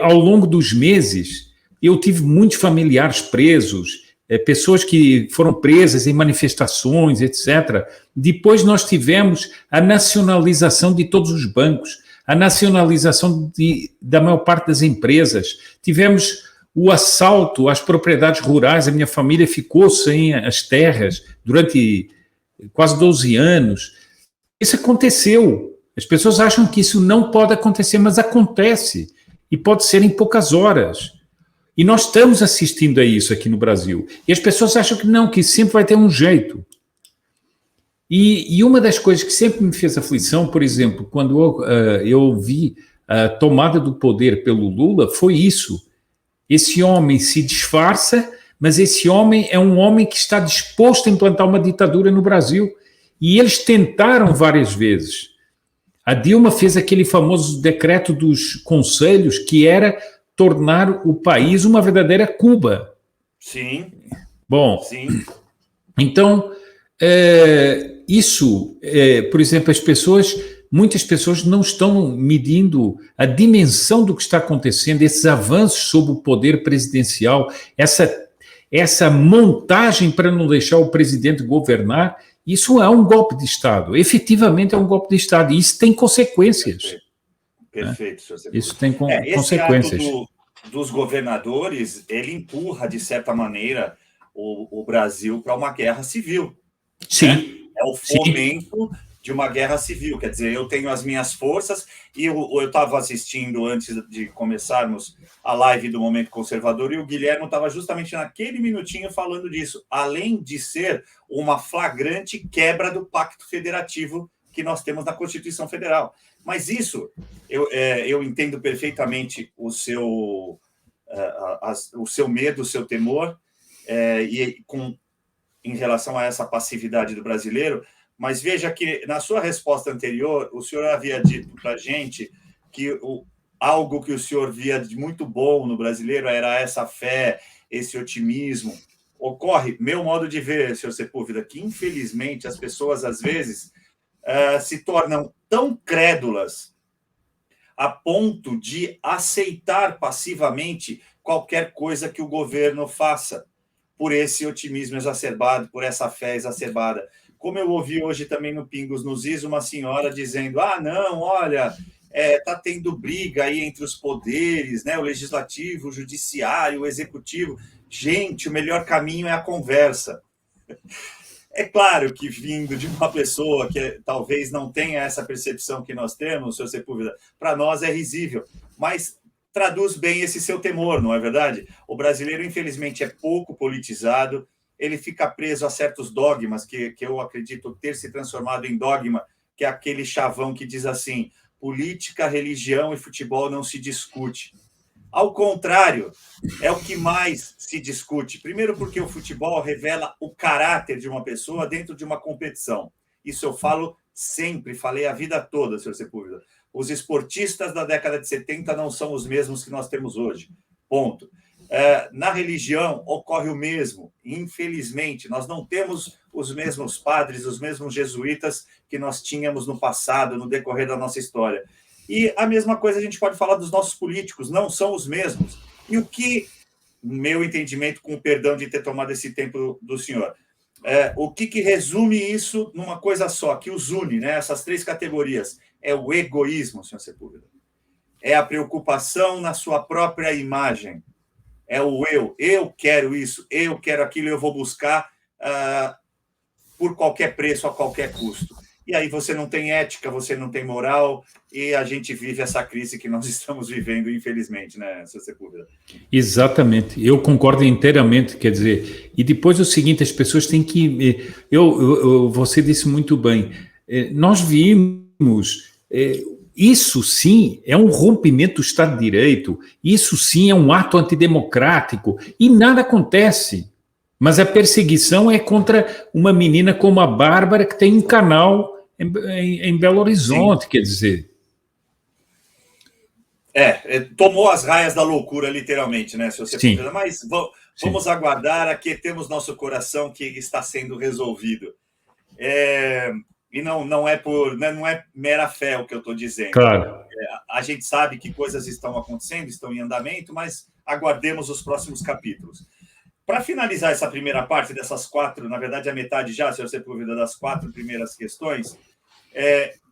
ao longo dos meses. Eu tive muitos familiares presos, pessoas que foram presas em manifestações, etc. Depois nós tivemos a nacionalização de todos os bancos, a nacionalização da maior parte das empresas. Tivemos o assalto às propriedades rurais. A minha família ficou sem as terras durante quase 12 anos. Isso aconteceu. As pessoas acham que isso não pode acontecer, mas acontece. E pode ser em poucas horas. E nós estamos assistindo a isso aqui no Brasil. E as pessoas acham que não, que sempre vai ter um jeito. E uma das coisas que sempre me fez aflição, por exemplo, quando eu vi a tomada do poder pelo Lula, foi isso. Esse homem se disfarça, mas esse homem é um homem que está disposto a implantar uma ditadura no Brasil. E eles tentaram várias vezes. A Dilma fez aquele famoso decreto dos conselhos, que era tornar o país uma verdadeira Cuba. Sim. Bom, sim. Então, isso, por exemplo, muitas pessoas não estão medindo a dimensão do que está acontecendo, esses avanços sobre o poder presidencial, essa montagem para não deixar o presidente governar. Isso é um golpe de Estado, efetivamente é um golpe de Estado, e isso tem consequências. Perfeito, senhor Sepúlveda. Isso tem consequências. Esse ato dos governadores, ele empurra, de certa maneira, o Brasil para uma guerra civil. Sim. Né? É o fomento de uma guerra civil. Quer dizer, eu tenho as minhas forças, e eu estava assistindo, antes de começarmos a live do Momento Conservador, e o Guilherme estava justamente naquele minutinho falando disso, além de ser uma flagrante quebra do pacto federativo que nós temos na Constituição Federal. Mas isso, eu entendo perfeitamente o seu medo, o seu temor, em relação a essa passividade do brasileiro. Mas veja que, na sua resposta anterior, o senhor havia dito para a gente que algo que o senhor via de muito bom no brasileiro era essa fé, esse otimismo. Ocorre, meu modo de ver, senhor Sepúlveda, que, infelizmente, as pessoas, às vezes, se tornam tão crédulas a ponto de aceitar passivamente qualquer coisa que o governo faça, por esse otimismo exacerbado, por essa fé exacerbada. Como eu ouvi hoje também no Pingos nos Is, uma senhora dizendo: não, olha, está tendo briga aí entre os poderes, né? O legislativo, o judiciário, o executivo. Gente, o melhor caminho é a conversa. É claro que, vindo de uma pessoa que talvez não tenha essa percepção que nós temos, senhor Sepúlveda, para nós é risível, mas traduz bem esse seu temor, não é verdade? O brasileiro, infelizmente, é pouco politizado, ele fica preso a certos dogmas que eu acredito ter se transformado em dogma, que é aquele chavão que diz assim: política, religião e futebol não se discute. Ao contrário, é o que mais se discute. Primeiro, porque o futebol revela o caráter de uma pessoa dentro de uma competição. Isso eu falo sempre, falei a vida toda, senhor Sepúlveda. Os esportistas da década de 70 não são os mesmos que nós temos hoje. Ponto. Na religião ocorre o mesmo. Infelizmente, nós não temos os mesmos padres, os mesmos jesuítas que nós tínhamos no passado, no decorrer da nossa história. E a mesma coisa a gente pode falar dos nossos políticos, não são os mesmos. E o que, meu entendimento, com o perdão de ter tomado esse tempo do senhor, o que resume isso numa coisa só, que os une, né? Essas três categorias, é o egoísmo, senhor Sepúlveda. É a preocupação na sua própria imagem. É o eu quero isso, eu quero aquilo, eu vou buscar por qualquer preço, a qualquer custo. e aí você não tem ética, você não tem moral, e a gente vive essa crise que nós estamos vivendo, infelizmente, né, Sr. Sepúlveda? Exatamente, eu concordo inteiramente, quer dizer, e depois o seguinte, as pessoas têm que, você disse muito bem, nós vimos, isso sim é um rompimento do Estado de Direito, isso sim é um ato antidemocrático, e nada acontece. Mas a perseguição é contra uma menina como a Bárbara, que tem um canal em Belo Horizonte, sim. Quer dizer. Tomou as raias da loucura, literalmente, né, Sr. Sepúlveda? Mas vamos aguardar, aqui temos nosso coração que está sendo resolvido. E não é mera fé o que eu estou dizendo. Claro. A gente sabe que coisas estão acontecendo, estão em andamento, mas aguardemos os próximos capítulos. Para finalizar essa primeira parte dessas 4, na verdade, a metade já, Sr. Sepúlveda, das 4 primeiras questões,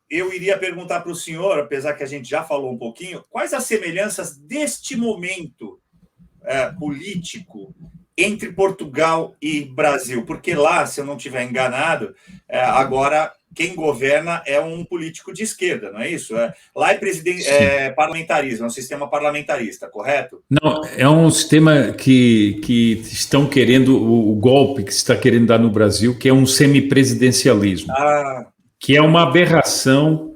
eu iria perguntar para o senhor, apesar que a gente já falou um pouquinho, quais as semelhanças deste momento político entre Portugal e Brasil? Porque lá, se eu não estiver enganado, agora quem governa é um político de esquerda, não é isso? Lá é parlamentarismo, é um sistema parlamentarista, correto? Não, é um sistema que estão querendo, o golpe que se está querendo dar no Brasil, que é um semipresidencialismo, que é uma aberração,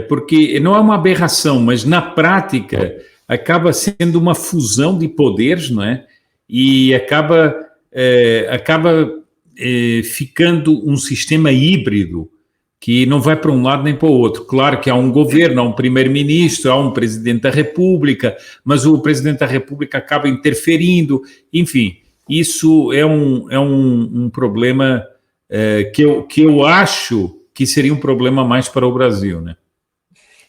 porque não é uma aberração, mas na prática acaba sendo uma fusão de poderes, não é? E acaba ficando um sistema híbrido que não vai para um lado nem para o outro. Claro que há um governo, há um primeiro-ministro, há um presidente da República, mas o presidente da República acaba interferindo. Enfim, isso é um problema que eu acho que seria um problema mais para o Brasil, né?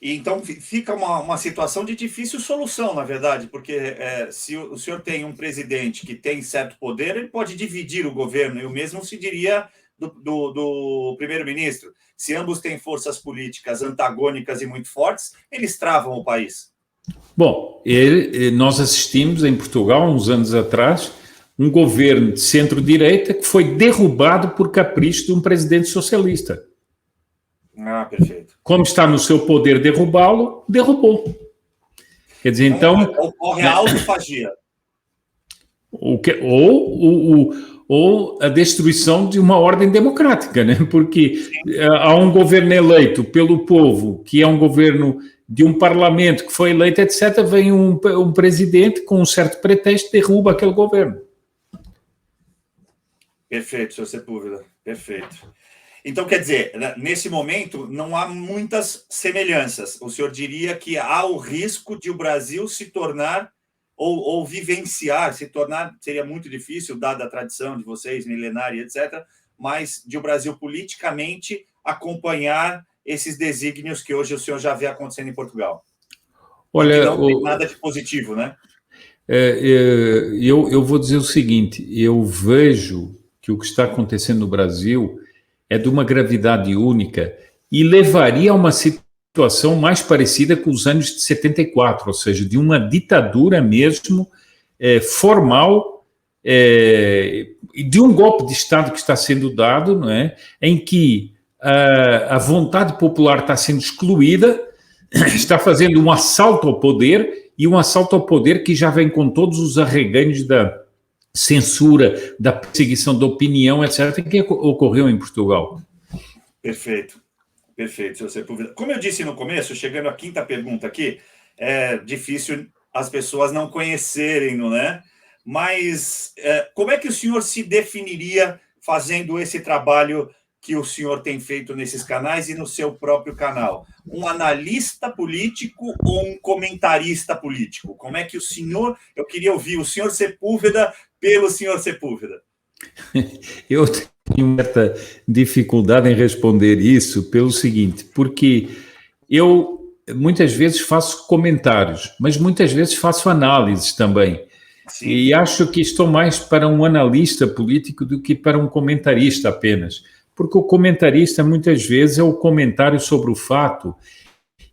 E então fica uma situação de difícil solução, na verdade, porque se o senhor tem um presidente que tem certo poder, ele pode dividir o governo, e o mesmo se diria do primeiro-ministro. Se ambos têm forças políticas antagônicas e muito fortes, eles travam o país. Bom, nós assistimos em Portugal, uns anos atrás, um governo de centro-direita que foi derrubado por capricho de um presidente socialista. Perfeito. Como está no seu poder derrubá-lo, derrubou. Quer dizer, então... Ocorre a autofagia. Ou a destruição de uma ordem democrática, né? Porque há um governo eleito pelo povo, que é um governo de um parlamento que foi eleito, etc., vem um presidente com um certo pretexto e derruba aquele governo. Perfeito, Sr. Sepúlveda, perfeito. Então, quer dizer, nesse momento, não há muitas semelhanças. O senhor diria que há o risco de o Brasil se tornar, ou vivenciar, se tornar, seria muito difícil, dada a tradição de vocês, milenária, etc., mas de o Brasil politicamente acompanhar esses desígnios que hoje o senhor já vê acontecendo em Portugal. Olha, e que não tem nada de positivo, né? Eu vou dizer o seguinte, eu vejo que o que está acontecendo no Brasil é de uma gravidade única e levaria a uma situação mais parecida com os anos de 74, ou seja, de uma ditadura mesmo formal, de um golpe de Estado que está sendo dado, não é? Em que a vontade popular está sendo excluída, está fazendo um assalto ao poder, e um assalto ao poder que já vem com todos os arreganhos da censura, da perseguição da opinião, etc., que ocorreu em Portugal. Perfeito, Sr. Sepúlveda. Como eu disse no começo, chegando à 5ª pergunta aqui, é difícil as pessoas não conhecerem, não é? Mas como é que o senhor se definiria fazendo esse trabalho que o senhor tem feito nesses canais e no seu próprio canal? Um analista político ou um comentarista político? Como é que o senhor... Eu queria ouvir o senhor Sepúlveda pelo senhor Sepúlveda. Eu tenho muita dificuldade em responder isso pelo seguinte, porque eu muitas vezes faço comentários, mas muitas vezes faço análises também. Sim. E acho que estou mais para um analista político do que para um comentarista apenas. Porque o comentarista, muitas vezes, é o comentário sobre o fato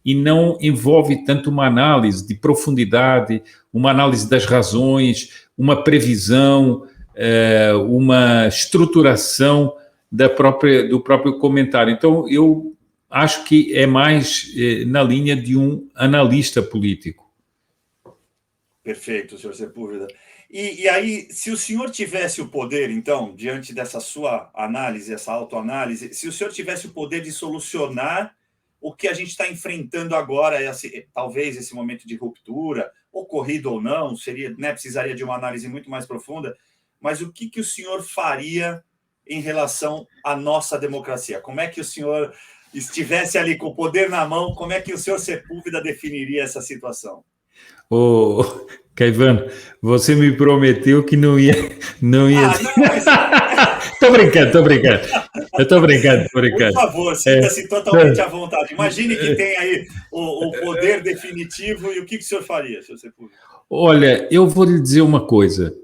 e não envolve tanto uma análise de profundidade, uma análise das razões, uma previsão, uma estruturação do próprio comentário. Então, eu acho que é mais na linha de um analista político. Perfeito, senhor Sepúlveda. E aí, se o senhor tivesse o poder, então, diante dessa sua análise, essa autoanálise, se o senhor tivesse o poder de solucionar o que a gente está enfrentando agora, talvez esse momento de ruptura, ocorrido ou não, seria, né, precisaria de uma análise muito mais profunda, mas o que o senhor faria em relação à nossa democracia? Como é que o senhor estivesse ali com o poder na mão, como é que o senhor Sepúlveda definiria essa situação? Ô, Caivano, você me prometeu que não ia. Não, mas... Tô brincando. Eu tô brincando. Por favor, sinta-se totalmente à vontade. Imagine que tem aí o poder definitivo e o que o senhor faria, senhor Sepúlveda? Olha, eu vou lhe dizer uma coisa.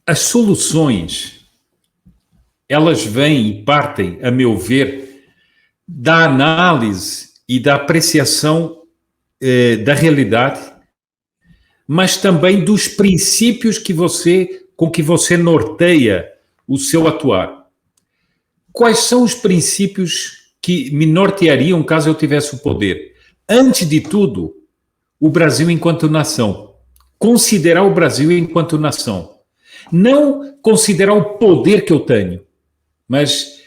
As soluções, elas vêm e partem, a meu ver, da análise e da apreciação da realidade, mas também dos princípios com que você norteia o seu atuar. Quais são os princípios que me norteariam caso eu tivesse o poder? Antes de tudo, o Brasil enquanto nação. Considerar o Brasil enquanto nação. Não considerar o poder que eu tenho, mas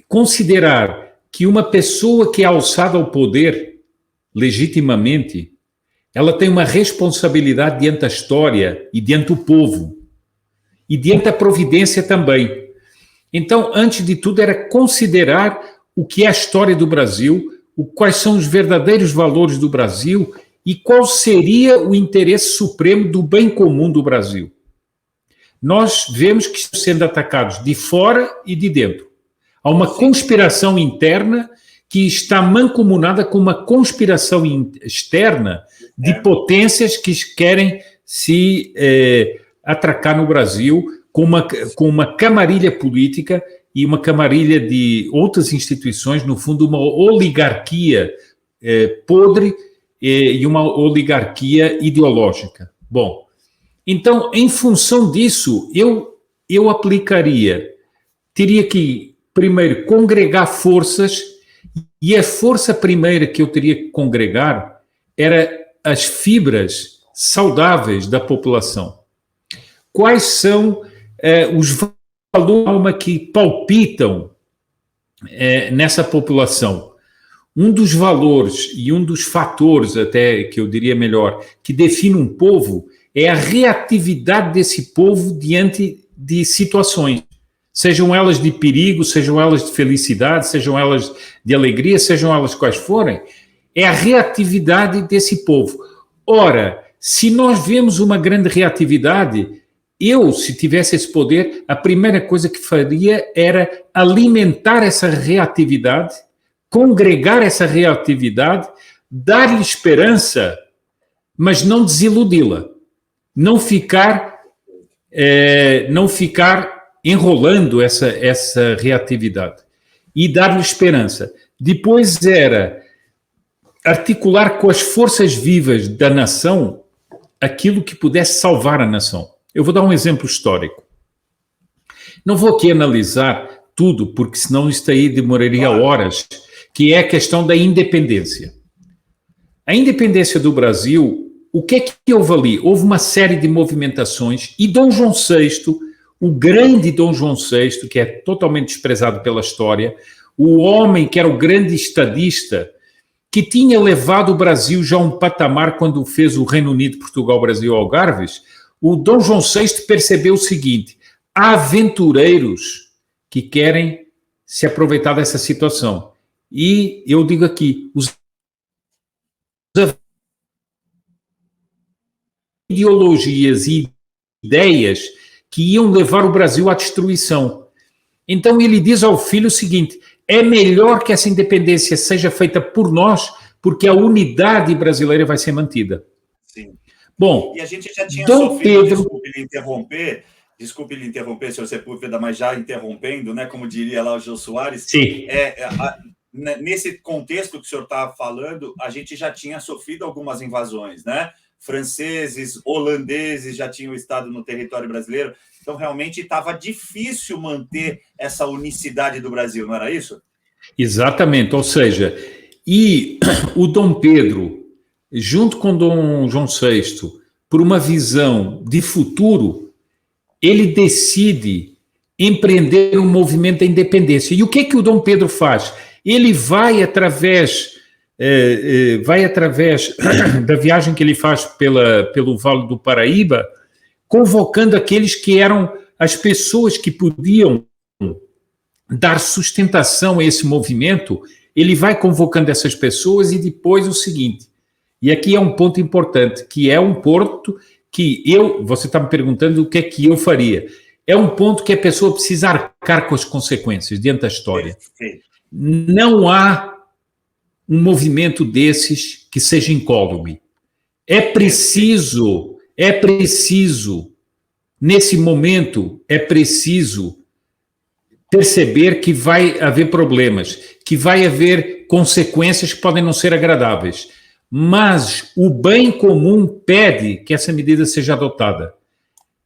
considerar que uma pessoa que é alçada ao poder legitimamente, ela tem uma responsabilidade diante da história e diante do povo e diante da providência também. Então, antes de tudo, era considerar o que é a história do Brasil, quais são os verdadeiros valores do Brasil e qual seria o interesse supremo do bem comum do Brasil. Nós vemos que estão sendo atacados de fora e de dentro. Há uma conspiração interna que está mancomunada com uma conspiração externa de potências que querem se atracar no Brasil com uma camarilha política e uma camarilha de outras instituições, no fundo, uma oligarquia podre e uma oligarquia ideológica. Bom, então, em função disso, eu aplicaria, teria que, primeiro, congregar forças, e a força primeira que eu teria que congregar era as fibras saudáveis da população. Quais são os valores que palpitam nessa população? Um dos valores e um dos fatores, até que eu diria melhor, que define um povo é a reatividade desse povo diante de situações, sejam elas de perigo, sejam elas de felicidade, sejam elas de alegria, sejam elas quais forem, é a reatividade desse povo. Ora, se nós vemos uma grande reatividade, se tivesse esse poder, a primeira coisa que faria era alimentar essa reatividade, congregar essa reatividade, dar-lhe esperança, mas não desiludi-la. Não ficar enrolando essa reatividade e dar-lhe esperança. Depois era articular com as forças vivas da nação aquilo que pudesse salvar a nação. Eu vou dar um exemplo histórico. Não vou aqui analisar tudo, porque senão isto aí demoraria horas, que é a questão da independência. A independência do Brasil, o que é que houve ali? Houve uma série de movimentações e Dom João VI, o grande Dom João VI, que é totalmente desprezado pela história, o homem que era o grande estadista, que tinha levado o Brasil já a um patamar quando fez o Reino Unido, Portugal, Brasil, Algarves, o Dom João VI percebeu o seguinte: há aventureiros que querem se aproveitar dessa situação. E eu digo aqui, os ideologias e ideias que iam levar o Brasil à destruição. Então ele diz ao filho o seguinte: é melhor que essa independência seja feita por nós, porque a unidade brasileira vai ser mantida. Sim. Bom, e a gente já tinha Dom sofrido, Pedro... desculpe lhe interromper, senhor Sepúlveda, mas já interrompendo, né, como diria lá o Jô Soares, Sim. Nesse contexto que o senhor está falando, a gente já tinha sofrido algumas invasões, né? franceses, holandeses já tinham estado no território brasileiro. Então, realmente, estava difícil manter essa unicidade do Brasil, não era isso? Exatamente, ou seja, e o Dom Pedro, junto com Dom João VI, por uma visão de futuro, ele decide empreender um movimento da independência. E o que o Dom Pedro faz? Ele vai através da viagem que ele faz pelo Vale do Paraíba, convocando aqueles que eram as pessoas que podiam dar sustentação a esse movimento. Ele vai convocando essas pessoas e depois o seguinte, e aqui é um ponto importante, que é um ponto que você está me perguntando o que é que eu faria. É um ponto que a pessoa precisa arcar com as consequências diante da história. Não há um movimento desses que seja incólume. É preciso, nesse momento, é preciso perceber que vai haver problemas, que vai haver consequências que podem não ser agradáveis. Mas o bem comum pede que essa medida seja adotada.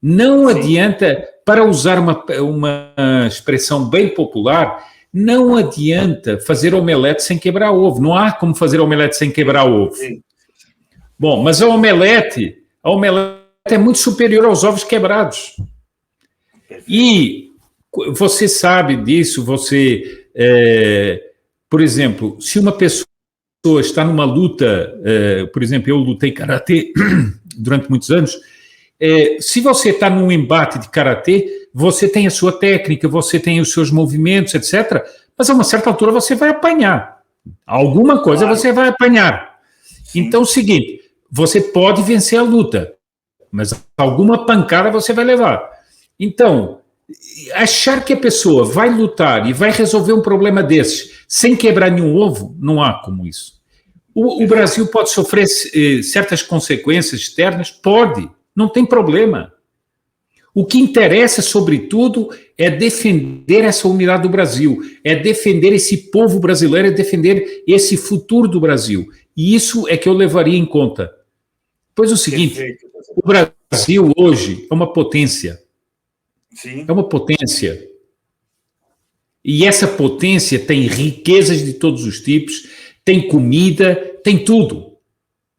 Não adianta, para usar uma expressão bem popular, não adianta fazer omelete sem quebrar ovo. Não há como fazer omelete sem quebrar ovo. Sim. Bom, mas a omelete é muito superior aos ovos quebrados. E você sabe disso, por exemplo, se uma pessoa está numa luta, por exemplo, eu lutei karatê durante muitos anos, se você está num embate de karatê, você tem a sua técnica, você tem os seus movimentos, etc., mas a uma certa altura você vai apanhar. Alguma coisa você vai apanhar. Sim. Então, é o seguinte, você pode vencer a luta, mas alguma pancada você vai levar. Então, achar que a pessoa vai lutar e vai resolver um problema desses sem quebrar nenhum ovo, não há como isso. O Brasil pode sofrer certas consequências externas? Pode, não tem problema. O que interessa, sobretudo, é defender essa unidade do Brasil, é defender esse povo brasileiro, é defender esse futuro do Brasil. E isso é que eu levaria em conta. Pois o seguinte, o Brasil hoje é uma potência. Sim. É uma potência. E essa potência tem riquezas de todos os tipos, tem comida, tem tudo.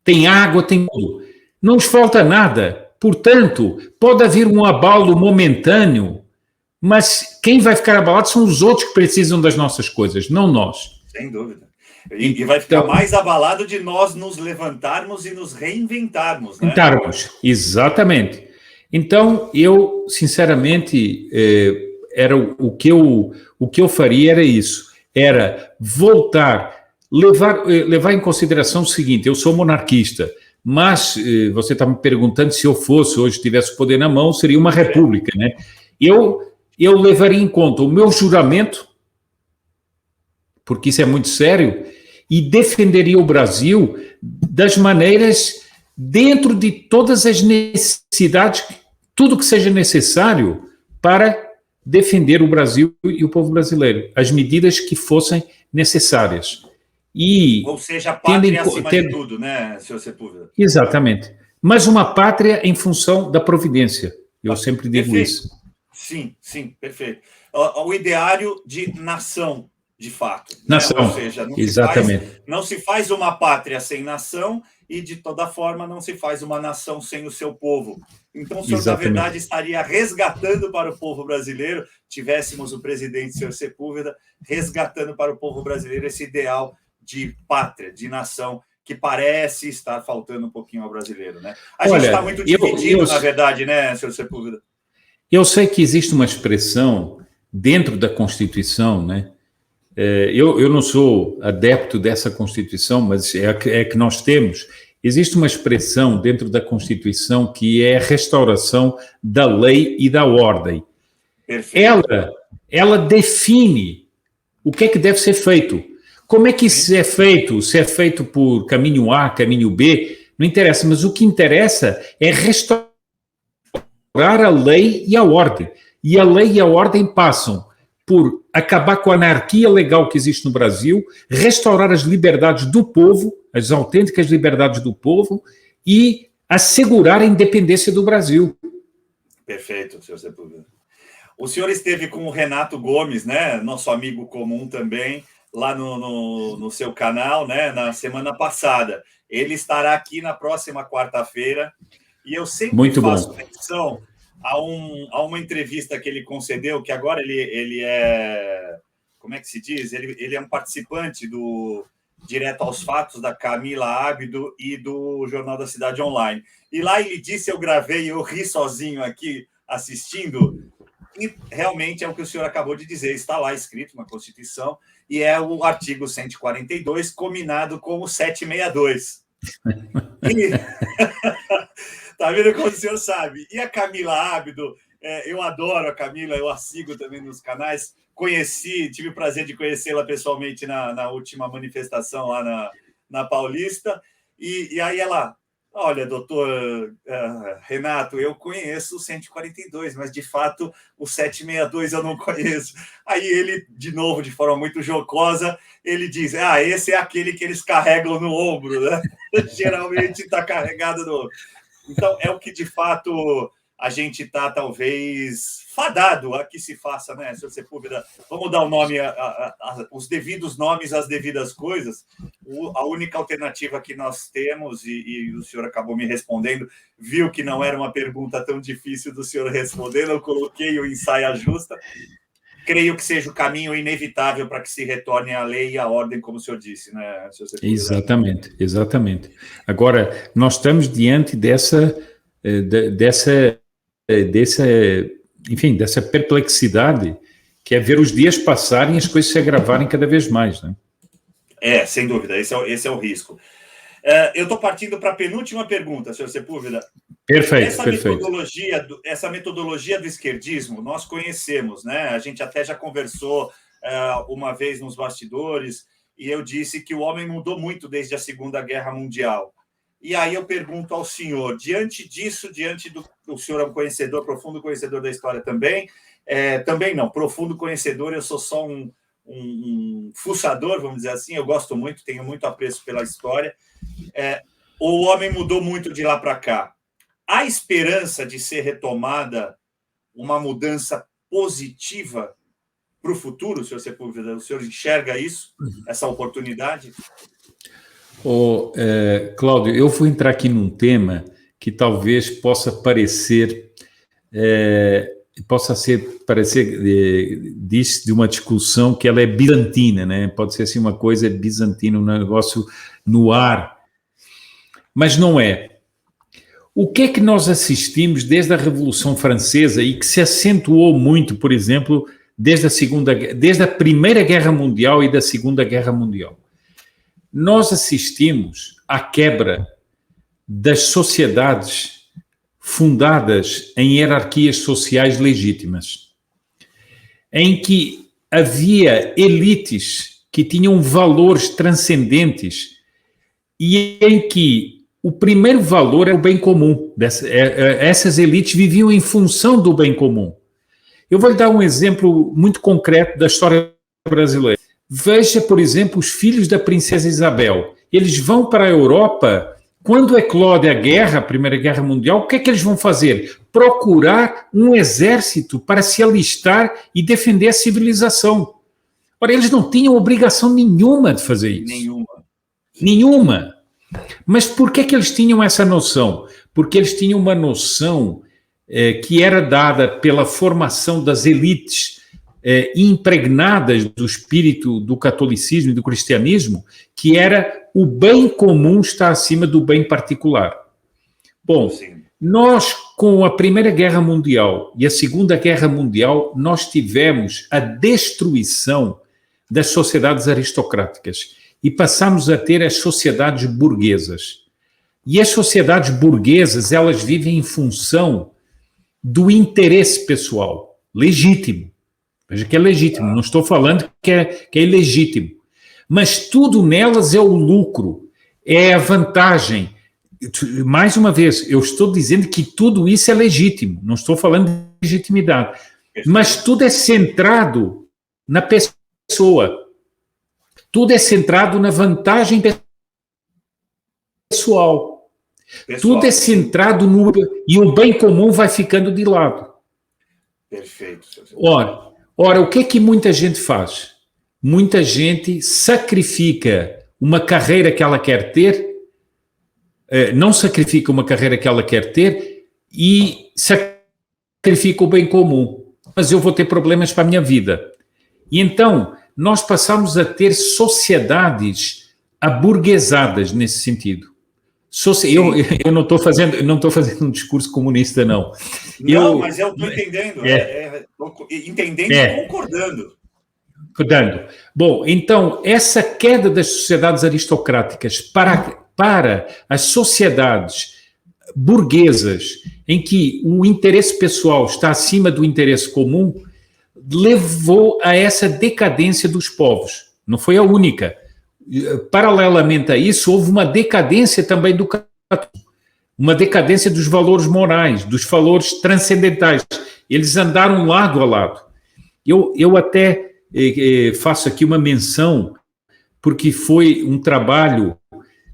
Tem água, tem tudo. Não nos falta nada. Portanto, pode haver um abalo momentâneo, mas quem vai ficar abalado são os outros que precisam das nossas coisas, não nós. Sem dúvida. E vai ficar mais abalado de nós nos levantarmos e nos reinventarmos. Né? Exatamente. Então, eu, sinceramente, o que eu faria era isso, era voltar, levar em consideração o seguinte, eu sou monarquista, mas você está me perguntando se eu fosse, hoje tivesse o poder na mão, seria uma república, né? Eu levaria em conta o meu juramento, porque isso é muito sério, e defenderia o Brasil das maneiras, dentro de todas as necessidades, tudo que seja necessário para defender o Brasil e o povo brasileiro, as medidas que fossem necessárias. Ou seja, a pátria acima de tudo, né, senhor Sepúlveda? Exatamente. Mas uma pátria em função da providência. Eu sempre digo perfeito. Isso. Sim, perfeito. O ideário de nação, de fato. Nação, né? Ou seja, exatamente. Não se faz uma pátria sem nação e, de toda forma, não se faz uma nação sem o seu povo. Então, o senhor, exatamente, na verdade, estaria resgatando para o povo brasileiro, tivéssemos o presidente, senhor Sepúlveda, resgatando para o povo brasileiro esse ideal de pátria, de nação, que parece estar faltando um pouquinho ao brasileiro, né? Gente está muito dividido, na verdade, né, senhor Sepúlveda? Eu sei que existe uma expressão dentro da Constituição, né? Eu não sou adepto dessa Constituição, mas é que nós temos. Existe uma expressão dentro da Constituição que é a restauração da lei e da ordem. Perfeito. Ela define o que é que deve ser feito. Como é que isso é feito? Se é feito por caminho A, caminho B, não interessa, mas o que interessa é restaurar a lei e a ordem. E a lei e a ordem passam por acabar com a anarquia legal que existe no Brasil, restaurar as liberdades do povo, as autênticas liberdades do povo, e assegurar a independência do Brasil. Perfeito, senhor Sepúlveda. O senhor esteve com o Renato Gomes, né, nosso amigo comum também, lá no seu canal, né, na semana passada. Ele estará aqui na próxima quarta-feira e eu sempre faço menção a uma entrevista que ele concedeu, que agora ele é... Como é que se diz? Ele é um participante do Direto aos Fatos, da Camila Ábido e do Jornal da Cidade Online. E lá ele disse, eu gravei, eu ri sozinho aqui assistindo, e realmente é o que o senhor acabou de dizer, está lá escrito na Constituição, e é o artigo 142, combinado com o 762. Tá vendo como o senhor sabe? E a Camila Ábido, eu adoro a Camila, eu a sigo também nos canais, tive o prazer de conhecê-la pessoalmente na última manifestação lá na Paulista, e aí ela... Olha, doutor Renato, eu conheço o 142, mas, de fato, o 762 eu não conheço. Aí ele, de novo, de forma muito jocosa, ele diz, esse é aquele que eles carregam no ombro, né? Geralmente está carregado no ombro. Então, é o que, de fato, a gente está, talvez, fadado a que se faça, né, senhor Sepúlveda? Vamos dar o nome, os devidos nomes às devidas coisas. A única alternativa que nós temos, e o senhor acabou me respondendo, viu que não era uma pergunta tão difícil do senhor responder, eu coloquei o ensaia justa. Creio que seja o caminho inevitável para que se retorne à lei e à ordem, como o senhor disse, né, senhor Sepúlveda? Exatamente, exatamente. Agora, nós estamos diante dessa perplexidade, que é ver os dias passarem e as coisas se agravarem cada vez mais, né? Sem dúvida, esse é o risco. Eu estou partindo para a penúltima pergunta, senhor Sepúlveda. Perfeito. Essa metodologia do esquerdismo, nós conhecemos, né? A gente até já conversou uma vez nos bastidores, e eu disse que o homem mudou muito desde a Segunda Guerra Mundial. E aí eu pergunto ao senhor, diante disso, o senhor é um conhecedor, profundo conhecedor da história também, também não, profundo conhecedor, eu sou só um fuçador, vamos dizer assim, eu gosto muito, tenho muito apreço pela história. O homem mudou muito de lá para cá. Há esperança de ser retomada uma mudança positiva para o futuro, senhor Sepúlveda? O senhor enxerga isso, essa oportunidade? Cláudio, eu vou entrar aqui num tema que talvez possa parecer de uma discussão que ela é bizantina, né? Pode ser assim uma coisa bizantina, um negócio no ar, mas não é. O que é que nós assistimos desde a Revolução Francesa e que se acentuou muito, por exemplo, desde a Primeira Guerra Mundial e da Segunda Guerra Mundial? Nós assistimos à quebra das sociedades fundadas em hierarquias sociais legítimas, em que havia elites que tinham valores transcendentes e em que o primeiro valor é o bem comum. Essas elites viviam em função do bem comum. Eu vou lhe dar um exemplo muito concreto da história brasileira. Veja, por exemplo, os filhos da princesa Isabel. Eles vão para a Europa, quando eclode a Primeira Guerra Mundial, o que é que eles vão fazer? Procurar um exército para se alistar e defender a civilização. Ora, eles não tinham obrigação nenhuma de fazer isso. Nenhuma. Mas por que eles tinham essa noção? Porque eles tinham uma noção que era dada pela formação das elites impregnadas do espírito do catolicismo e do cristianismo, que era o bem comum está acima do bem particular. Bom, nós, com a Primeira Guerra Mundial e a Segunda Guerra Mundial, nós tivemos a destruição das sociedades aristocráticas e passamos a ter as sociedades burguesas. E as sociedades burguesas, elas vivem em função do interesse pessoal, legítimo. Veja que é legítimo, não estou falando que é ilegítimo. Mas tudo nelas é o lucro, é a vantagem. Mais uma vez, eu estou dizendo que tudo isso é legítimo, não estou falando de legitimidade. Mas tudo é centrado na pessoa. Tudo é centrado na vantagem pessoal. Pessoal. Tudo é centrado no... E o bem comum vai ficando de lado. Perfeito. Ora, o que é que muita gente faz? Muita gente sacrifica uma carreira que ela quer ter, não sacrifica uma carreira que ela quer ter e sacrifica o bem comum. Mas eu vou ter problemas para a minha vida. E então, nós passamos a ter sociedades aburguesadas nesse sentido. Eu não estou fazendo um discurso comunista, não. Mas eu estou entendendo. Entendendo e concordando. Bom, então, essa queda das sociedades aristocráticas para as sociedades burguesas, em que o interesse pessoal está acima do interesse comum, levou a essa decadência dos povos. Não foi a única. Paralelamente a isso, houve uma decadência também do catolicismo, uma decadência dos valores morais, dos valores transcendentais. Eles andaram lado a lado. Eu até faço aqui uma menção, porque foi um trabalho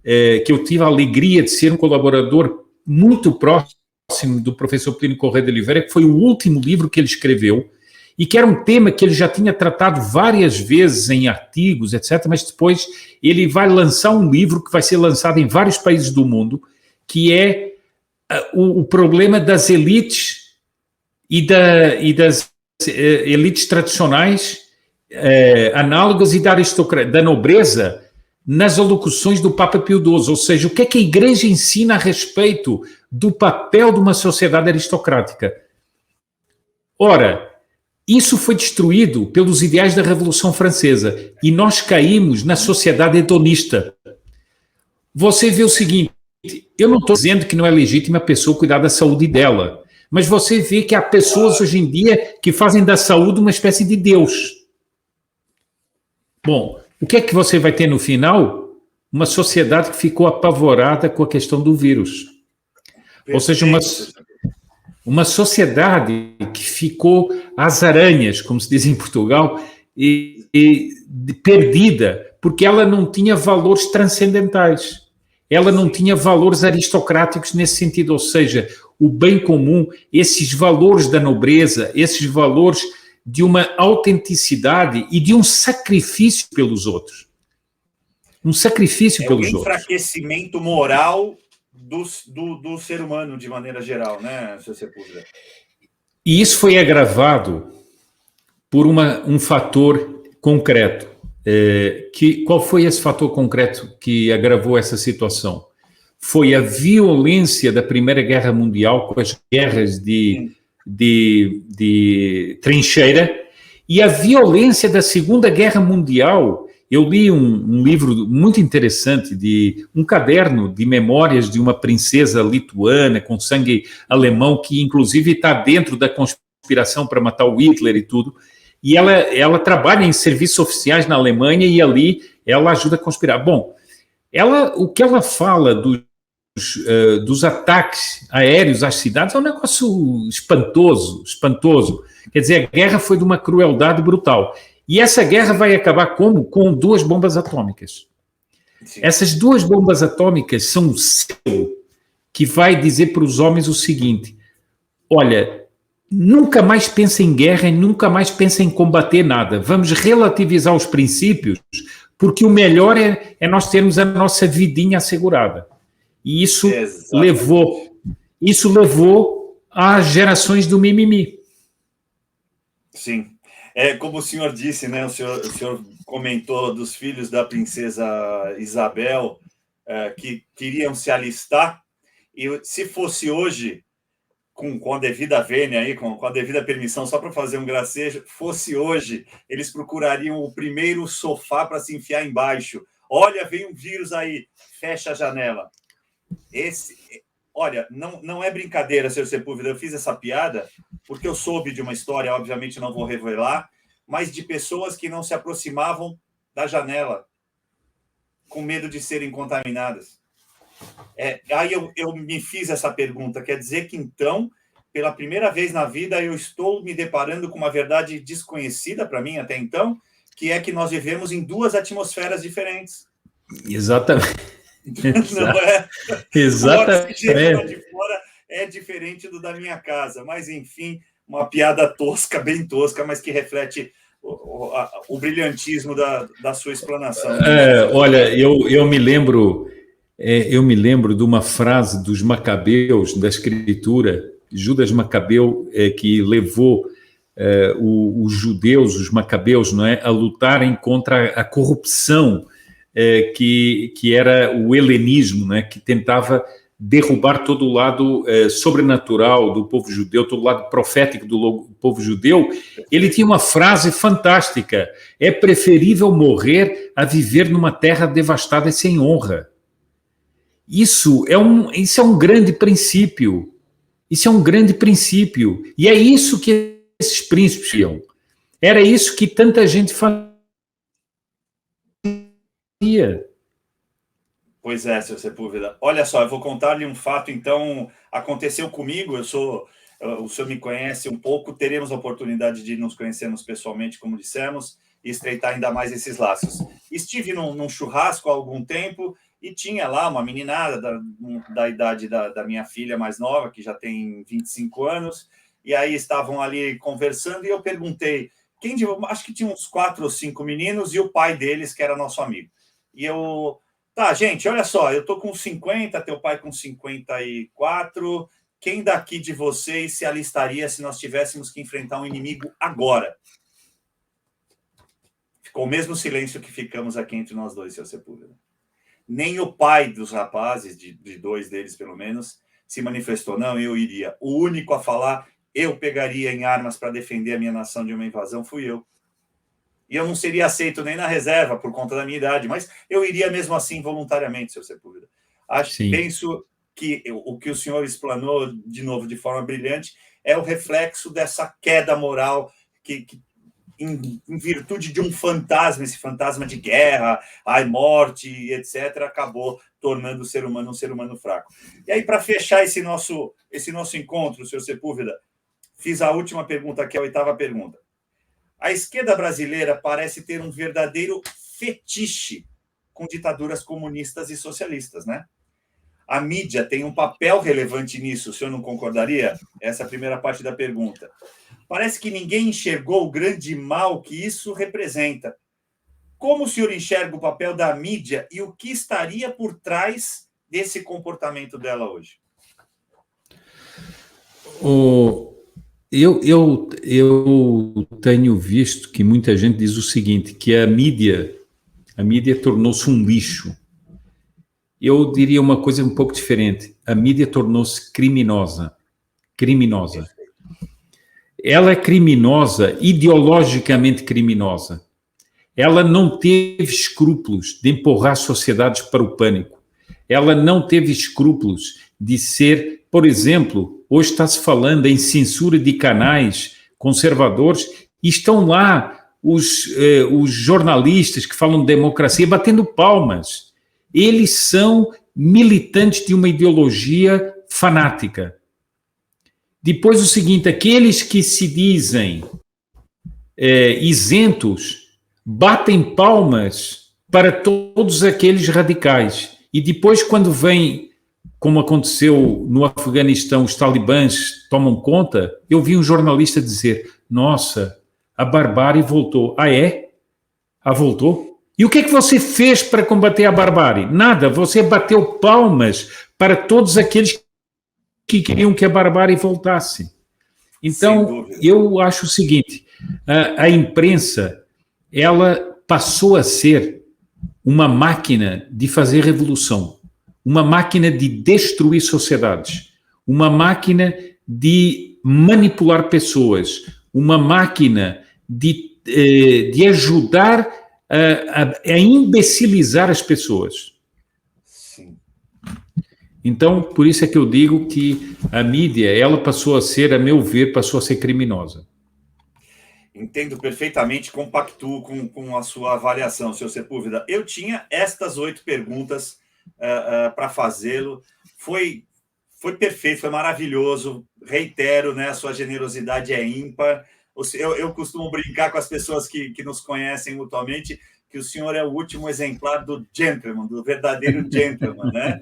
que eu tive a alegria de ser um colaborador muito próximo do professor Plínio Corrêa de Oliveira, que foi o último livro que ele escreveu, e que era um tema que ele já tinha tratado várias vezes em artigos, etc., mas depois ele vai lançar um livro que vai ser lançado em vários países do mundo, que é o problema das elites e das elites tradicionais, análogas, e da nobreza nas alocuções do Papa Pio XII, ou seja, o que é que a Igreja ensina a respeito do papel de uma sociedade aristocrática. Ora, isso foi destruído pelos ideais da Revolução Francesa e nós caímos na sociedade hedonista. Você vê o seguinte, eu não estou dizendo que não é legítimo a pessoa cuidar da saúde dela, mas você vê que há pessoas hoje em dia que fazem da saúde uma espécie de Deus. Bom, o que é que você vai ter no final? Uma sociedade que ficou apavorada com a questão do vírus. Ou seja, uma sociedade que ficou às aranhas, como se diz em Portugal, e perdida, porque ela não tinha valores transcendentais. Ela não tinha valores aristocráticos nesse sentido, ou seja, o bem comum, esses valores da nobreza, esses valores de uma autenticidade e de um sacrifício pelos outros. Um sacrifício pelos outros. É um enfraquecimento moral do ser humano, de maneira geral, né, Sr. Sepúlveda? E isso foi agravado por um fator concreto. Qual foi esse fator concreto que agravou essa situação? Foi a violência da Primeira Guerra Mundial, com as guerras de trincheira, e a violência da Segunda Guerra Mundial. Eu li um livro muito interessante, um caderno de memórias de uma princesa lituana com sangue alemão, que inclusive está dentro da conspiração para matar o Hitler e tudo, e ela trabalha em serviços oficiais na Alemanha e ali ela ajuda a conspirar. Bom, o que ela fala dos ataques aéreos às cidades é um negócio espantoso. Quer dizer, a guerra foi de uma crueldade brutal. E essa guerra vai acabar como? Com 2 bombas atômicas. Sim. Essas 2 bombas atômicas são o selo que vai dizer para os homens o seguinte: olha, nunca mais pensa em guerra e nunca mais pensa em combater nada. Vamos relativizar os princípios, porque o melhor é nós termos a nossa vidinha assegurada. E isso levou às gerações do mimimi. Sim. Como o senhor disse, né? O senhor comentou dos filhos da princesa Isabel que queriam se alistar, e se fosse hoje, com a devida vênia aí, com a devida permissão, só para fazer um gracejo, fosse hoje, eles procurariam o primeiro sofá para se enfiar embaixo. Olha, vem um vírus aí, fecha a janela. Olha, não é brincadeira, Sr. Sepúlveda, eu fiz essa piada porque eu soube de uma história, obviamente não vou revelar, mas de pessoas que não se aproximavam da janela com medo de serem contaminadas. Aí eu me fiz essa pergunta, quer dizer que então, pela primeira vez na vida, eu estou me deparando com uma verdade desconhecida para mim até então, que é que nós vivemos em 2 atmosferas diferentes. Exatamente. Não é? O oxigênio lá de fora é diferente do da minha casa, mas enfim, uma piada tosca, bem tosca, mas que reflete o brilhantismo da sua explanação. Olha, eu me lembro de uma frase dos Macabeus, da Escritura, Judas Macabeu, que levou os judeus, os Macabeus, não é, a lutarem contra a corrupção que era o helenismo, né, que tentava derrubar todo o lado sobrenatural do povo judeu, todo o lado profético do povo judeu. Ele tinha uma frase fantástica: é preferível morrer a viver numa terra devastada e sem honra. Isso é um grande princípio. Isso é um grande princípio. E é isso que esses príncipes faziam. Era isso que tanta gente fazia. Pois é, seu Sepúlveda. Olha só, eu vou contar-lhe um fato, então, aconteceu comigo, o senhor me conhece um pouco, teremos a oportunidade de nos conhecermos pessoalmente, como dissemos, e estreitar ainda mais esses laços. Estive num churrasco há algum tempo e tinha lá uma meninada da idade da minha filha mais nova, que já tem 25 anos, e aí estavam ali conversando e eu perguntei, acho que tinha uns 4 ou 5 meninos e o pai deles, que era nosso amigo. E eu... Tá, gente, olha só, eu tô com 50, teu pai com 54. Quem daqui de vocês se alistaria se nós tivéssemos que enfrentar um inimigo agora? Ficou o mesmo silêncio que ficamos aqui entre nós dois, seu Sepúlveda. Nem o pai dos rapazes, de 2 deles pelo menos, se manifestou. Não, eu iria. O único a falar, eu pegaria em armas para defender a minha nação de uma invasão, fui eu. E eu não seria aceito nem na reserva por conta da minha idade, mas eu iria mesmo assim voluntariamente, seu Sepúlveda. Penso que o que o senhor explanou, de novo, de forma brilhante, é o reflexo dessa queda moral que em virtude de um fantasma, esse fantasma de guerra, morte, etc., acabou tornando o ser humano um ser humano fraco. E aí, para fechar esse nosso encontro, seu Sepúlveda, fiz a última pergunta, que é a 8ª pergunta. A esquerda brasileira parece ter um verdadeiro fetiche com ditaduras comunistas e socialistas, né? A mídia tem um papel relevante nisso, o senhor não concordaria? Essa é a primeira parte da pergunta. Parece que ninguém enxergou o grande mal que isso representa. Como o senhor enxerga o papel da mídia e o que estaria por trás desse comportamento dela hoje? Eu tenho visto que muita gente diz o seguinte, que a mídia tornou-se um lixo. Eu diria uma coisa um pouco diferente. A mídia tornou-se criminosa. Ela é criminosa, ideologicamente criminosa. Ela não teve escrúpulos de empurrar sociedades para o pânico. Ela não teve escrúpulos de ser, por exemplo, hoje está-se falando em censura de canais conservadores e estão lá os jornalistas que falam de democracia batendo palmas. Eles são militantes de uma ideologia fanática. Depois o seguinte, aqueles que se dizem isentos batem palmas para todos aqueles radicais. E depois, quando vem, como aconteceu no Afeganistão, os talibãs tomam conta, eu vi um jornalista dizer, nossa, a barbárie voltou. Ah, é? Ah, voltou? E o que é que você fez para combater a barbárie? Nada, você bateu palmas para todos aqueles que queriam que a barbárie voltasse. Então, eu acho o seguinte, a imprensa, ela passou a ser uma máquina de fazer revolução, uma máquina de destruir sociedades, uma máquina de manipular pessoas, uma máquina de ajudar a imbecilizar as pessoas. Sim. Então, por isso é que eu digo que a mídia, ela passou a ser, a meu ver, passou a ser criminosa. Entendo perfeitamente, compactuo com a sua avaliação, seu Sepúlveda. Eu tinha estas 8 perguntas para fazê-lo. Foi perfeito, foi maravilhoso. Reitero, né, a sua generosidade é ímpar. Eu costumo brincar com as pessoas que nos conhecem mutuamente, que o senhor é o último exemplar do gentleman, do verdadeiro gentleman, né?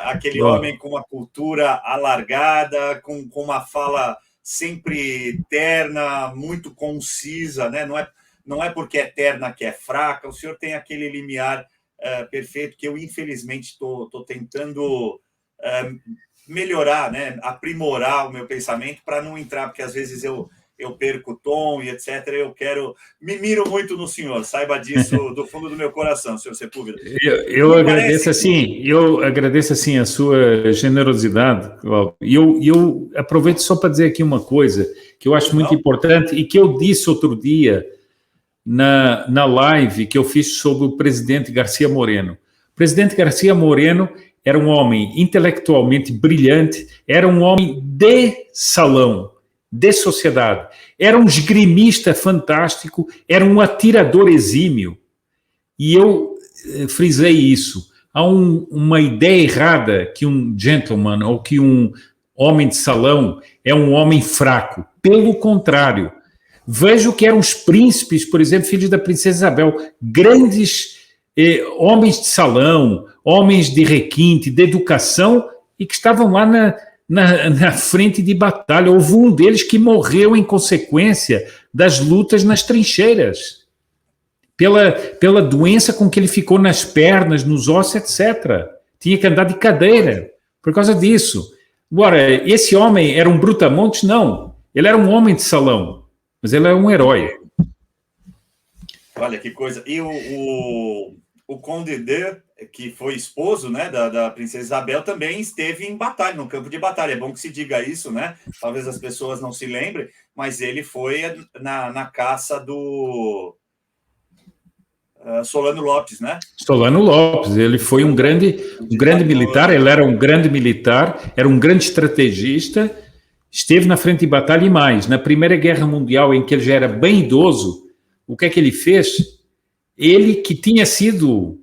Aquele homem com uma cultura alargada, com uma fala sempre terna, muito concisa, né? Não é porque é terna que é fraca, o senhor tem aquele limiar perfeito que eu, infelizmente, estou tentando melhorar, né? Aprimorar o meu pensamento para não entrar, porque às vezes eu perco o tom e etc. Me miro muito no senhor, saiba disso do fundo do meu coração, senhor Sepúlveda. Eu agradeço assim a sua generosidade, Cláudio. E eu aproveito só para dizer aqui uma coisa que eu acho muito importante e que eu disse outro dia na live que eu fiz sobre o presidente Garcia Moreno. O presidente Garcia Moreno era um homem intelectualmente brilhante, era um homem de salão, de sociedade, era um esgrimista fantástico, era um atirador exímio. E eu frisei isso. Há uma ideia errada que um gentleman ou que um homem de salão é um homem fraco. Pelo contrário, vejo que eram os príncipes, por exemplo, filhos da princesa Isabel, grandes homens de salão, homens de requinte, de educação, e que estavam lá na frente de batalha. Houve um deles que morreu em consequência das lutas nas trincheiras, pela doença com que ele ficou nas pernas, nos ossos, etc. Tinha que andar de cadeira por causa disso. Agora, esse homem era um brutamontes? Não. Ele era um homem de salão, mas ele era um herói. Olha que coisa. E o Conde de, que foi esposo, né, da princesa Isabel, também esteve em batalha, no campo de batalha. É bom que se diga isso, né? Talvez as pessoas não se lembrem, mas ele foi na caça do Solano Lopes, né? Solano Lopes, ele foi um grande militar, ele era um grande militar, era um grande estrategista, esteve na frente de batalha e mais. Na Primeira Guerra Mundial, em que ele já era bem idoso, o que é que ele fez? Ele que tinha sido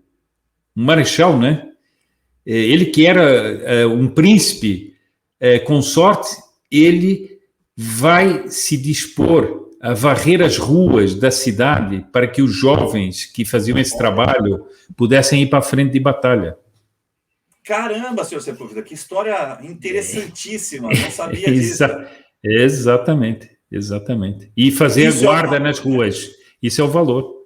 um marechal, né? Ele que era um príncipe consorte, ele vai se dispor a varrer as ruas da cidade para que os jovens que faziam esse trabalho pudessem ir para a frente de batalha. Caramba, senhor Sepúlveda, que história interessantíssima, não sabia disso. Exatamente. E fazer a guarda nas ruas, isso é o valor.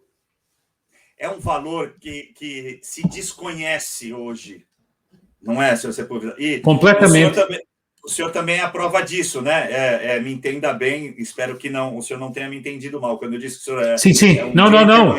É um valor que se desconhece hoje, não é, senhor Sepúlveda? E completamente. O senhor também é a prova disso, né? Me entenda bem, espero que o senhor não tenha me entendido mal. Quando eu disse que o senhor sim. Não. Não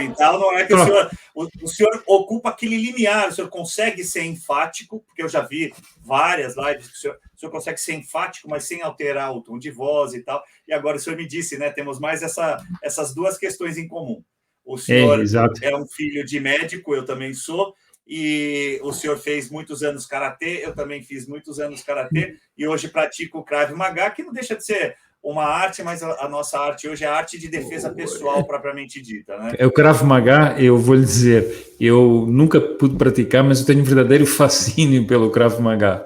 é que o senhor ocupa aquele limiar, o senhor consegue ser enfático, porque eu já vi várias lives que o senhor consegue ser enfático, mas sem alterar o tom de voz e tal. E agora o senhor me disse, né? Temos mais essas duas questões em comum. O senhor é um filho de médico, eu também sou, e o senhor fez muitos anos karatê, eu também fiz muitos anos karatê, e hoje pratico o Krav Maga, que não deixa de ser uma arte, mas a nossa arte hoje é a arte de defesa pessoal propriamente dita, né? O Krav Maga, eu vou lhe dizer, eu nunca pude praticar, mas eu tenho um verdadeiro fascínio pelo Krav Maga.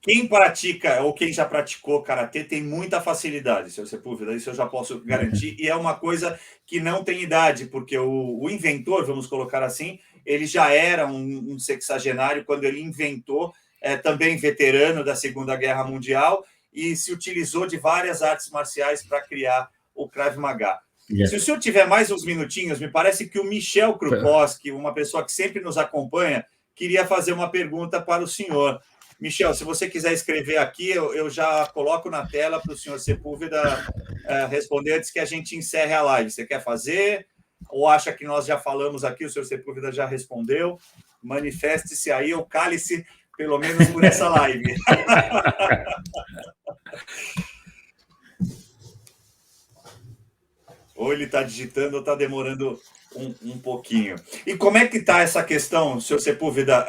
Quem pratica ou quem já praticou karatê tem muita facilidade, senhor Sepúlveda, isso eu já posso garantir, e é uma coisa que não tem idade, porque o inventor, vamos colocar assim, ele já era um sexagenário quando ele inventou, também veterano da Segunda Guerra Mundial, e se utilizou de várias artes marciais para criar o Krav Maga. Se o senhor tiver mais uns minutinhos, me parece que o Michel Krukowski, uma pessoa que sempre nos acompanha, queria fazer uma pergunta para o senhor. Michel, se você quiser escrever aqui, eu já coloco na tela para o senhor Sepúlveda responder antes que a gente encerre a live. Você quer fazer? Ou acha que nós já falamos aqui, o senhor Sepúlveda já respondeu? Manifeste-se aí ou cale-se, pelo menos por essa live. Ou ele está digitando ou está demorando um pouquinho. E como é que está essa questão, senhor Sepúlveda?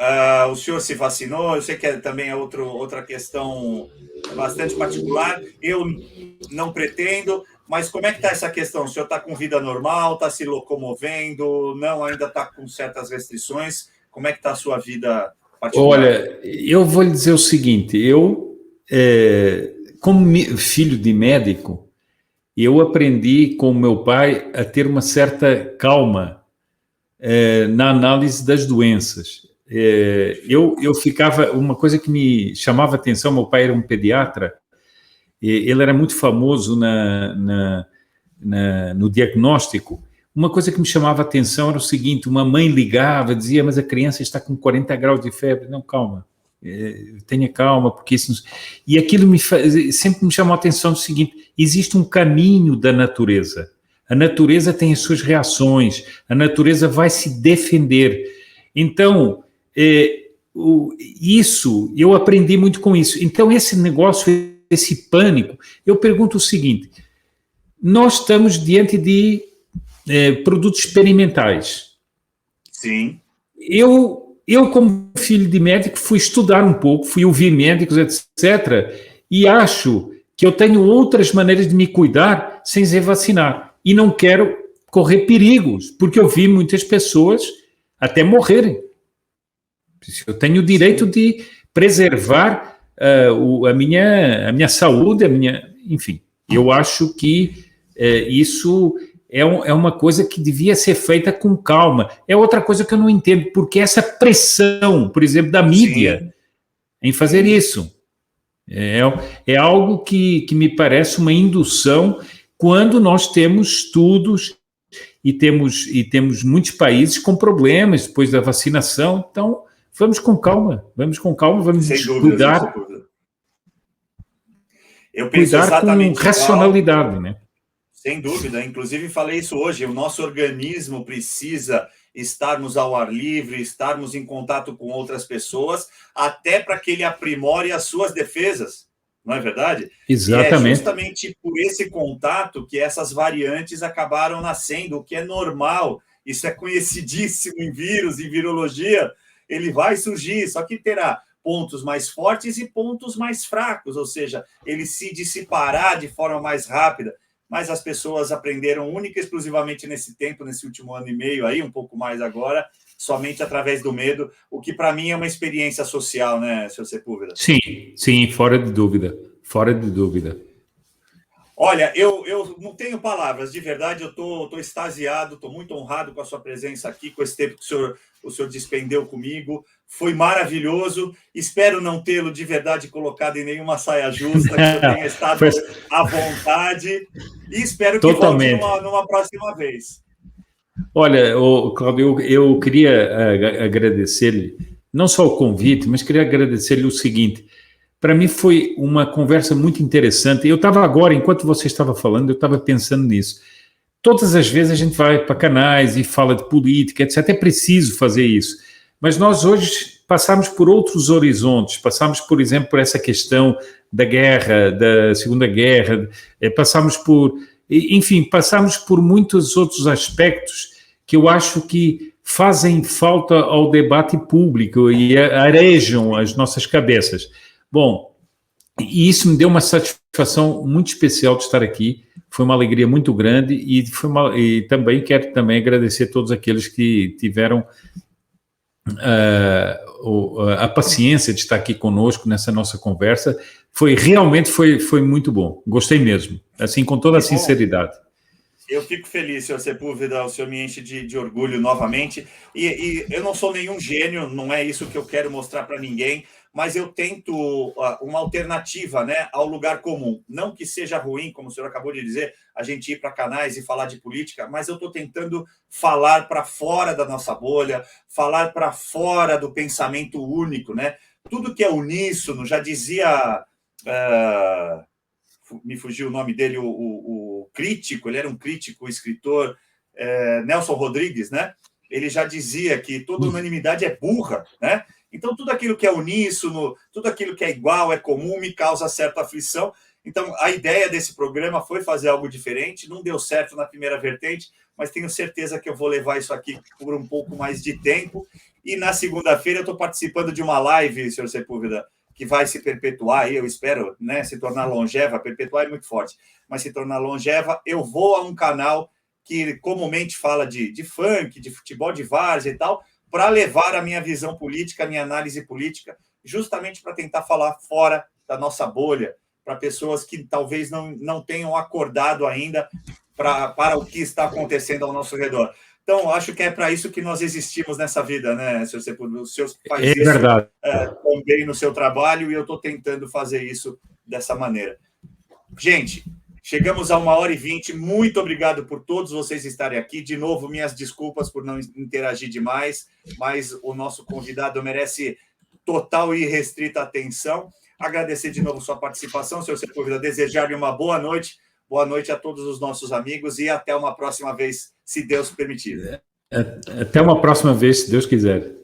O senhor se vacinou? Eu sei que também é outra questão bastante particular. Eu não pretendo, mas como é que está essa questão? O senhor está com vida normal? Está se locomovendo? Não, ainda está com certas restrições? Como é que está a sua vida particular? Olha, eu vou lhe dizer o seguinte, como filho de médico, eu aprendi com o meu pai a ter uma certa calma na análise das doenças. Eu ficava... Uma coisa que me chamava a atenção, meu pai era um pediatra, ele era muito famoso no diagnóstico. Uma coisa que me chamava a atenção era o seguinte: uma mãe ligava, dizia, mas a criança está com 40 graus de febre. Não, calma, tenha calma, porque isso... E aquilo sempre me chamou a atenção o seguinte: existe um caminho da natureza. A natureza tem as suas reações, a natureza vai se defender. Então, isso, eu aprendi muito com isso. Então, esse negócio, esse pânico, eu pergunto o seguinte: nós estamos diante de produtos experimentais. Sim. Eu, como filho de médico, fui estudar um pouco, fui ouvir médicos, etc., e acho que eu tenho outras maneiras de me cuidar sem ser vacinar. E não quero correr perigos, porque eu vi muitas pessoas até morrerem. Eu tenho o direito de preservar a minha saúde, enfim. Eu acho que isso é uma coisa que devia ser feita com calma. É outra coisa que eu não entendo, porque essa pressão, por exemplo, da mídia, sim, em fazer isso é algo que me parece uma indução, quando nós temos estudos e temos muitos países com problemas depois da vacinação. Então, vamos com calma, vamos cuidar. Eu penso cuidar exatamente com racionalidade, igual, né? Sem dúvida. Inclusive, falei isso hoje. O nosso organismo precisa estarmos ao ar livre, estarmos em contato com outras pessoas, até para que ele aprimore as suas defesas. Não é verdade? Exatamente. E é justamente por esse contato que essas variantes acabaram nascendo, o que é normal. Isso é conhecidíssimo em vírus, em virologia. Ele vai surgir, só que terá pontos mais fortes e pontos mais fracos, ou seja, ele se dissipará de forma mais rápida. Mas as pessoas aprenderam única e exclusivamente nesse tempo, nesse último ano e meio, aí, um pouco mais agora, somente através do medo, o que para mim é uma experiência social, né, Sr. Sepúlveda? Sim, fora de dúvida. Olha, eu não tenho palavras, de verdade, eu estou extasiado, estou muito honrado com a sua presença aqui, com esse tempo que o senhor despendeu comigo, foi maravilhoso, espero não tê-lo de verdade colocado em nenhuma saia justa, que eu tenha estado à vontade, e espero que volte numa próxima vez. Olha, Cláudio, eu queria agradecer-lhe, não só o convite, mas queria agradecer-lhe o seguinte: para mim foi uma conversa muito interessante. Eu estava agora, enquanto você estava falando, eu estava pensando nisso. Todas as vezes a gente vai para canais e fala de política, etc. É preciso fazer isso. Mas nós hoje passamos por outros horizontes. Passamos, por exemplo, por essa questão da guerra, da Segunda Guerra. Passamos por muitos outros aspectos que eu acho que fazem falta ao debate público e arejam as nossas cabeças. Bom, e isso me deu uma satisfação muito especial de estar aqui, foi uma alegria muito grande e também quero agradecer a todos aqueles que tiveram a paciência de estar aqui conosco nessa nossa conversa. Realmente foi muito bom, gostei mesmo, assim, com toda a sinceridade. Eu fico feliz, Sr. Sepúlveda, o senhor me enche de orgulho novamente, e eu não sou nenhum gênio, não é isso que eu quero mostrar para ninguém, mas eu tento uma alternativa, né, ao lugar comum. Não que seja ruim, como o senhor acabou de dizer, a gente ir para canais e falar de política, mas eu estou tentando falar para fora da nossa bolha, falar para fora do pensamento único, né? Tudo que é uníssono, já dizia... me fugiu o nome dele, o crítico, ele era um crítico, escritor, Nelson Rodrigues, né? Ele já dizia que toda unanimidade é burra, né? Então, tudo aquilo que é uníssono, tudo aquilo que é igual, é comum, me causa certa aflição. Então, a ideia desse programa foi fazer algo diferente, não deu certo na primeira vertente, mas tenho certeza que eu vou levar isso aqui por um pouco mais de tempo. E na segunda-feira eu estou participando de uma live, Sr. Sepúlveda, que vai se perpetuar, e eu espero, né, se tornar longeva. Perpetuar é muito forte, mas se tornar longeva. Eu vou a um canal que comumente fala de funk, de futebol de várzea e tal, para levar a minha visão política, a minha análise política, justamente para tentar falar fora da nossa bolha, para pessoas que talvez não tenham acordado ainda para o que está acontecendo ao nosso redor. Então, acho que é para isso que nós existimos nessa vida, né, senhor Sepúlveda? O senhor faz É isso verdade. Também no seu trabalho, e eu estou tentando fazer isso dessa maneira. Gente, chegamos a 1h20. Muito obrigado por todos vocês estarem aqui. De novo, minhas desculpas por não interagir demais, mas o nosso convidado merece total e restrita atenção. Agradecer de novo sua participação, senhor Sepúlveda, desejar-lhe uma boa noite. Boa noite a todos os nossos amigos e até uma próxima vez, se Deus permitir. Até uma próxima vez, se Deus quiser.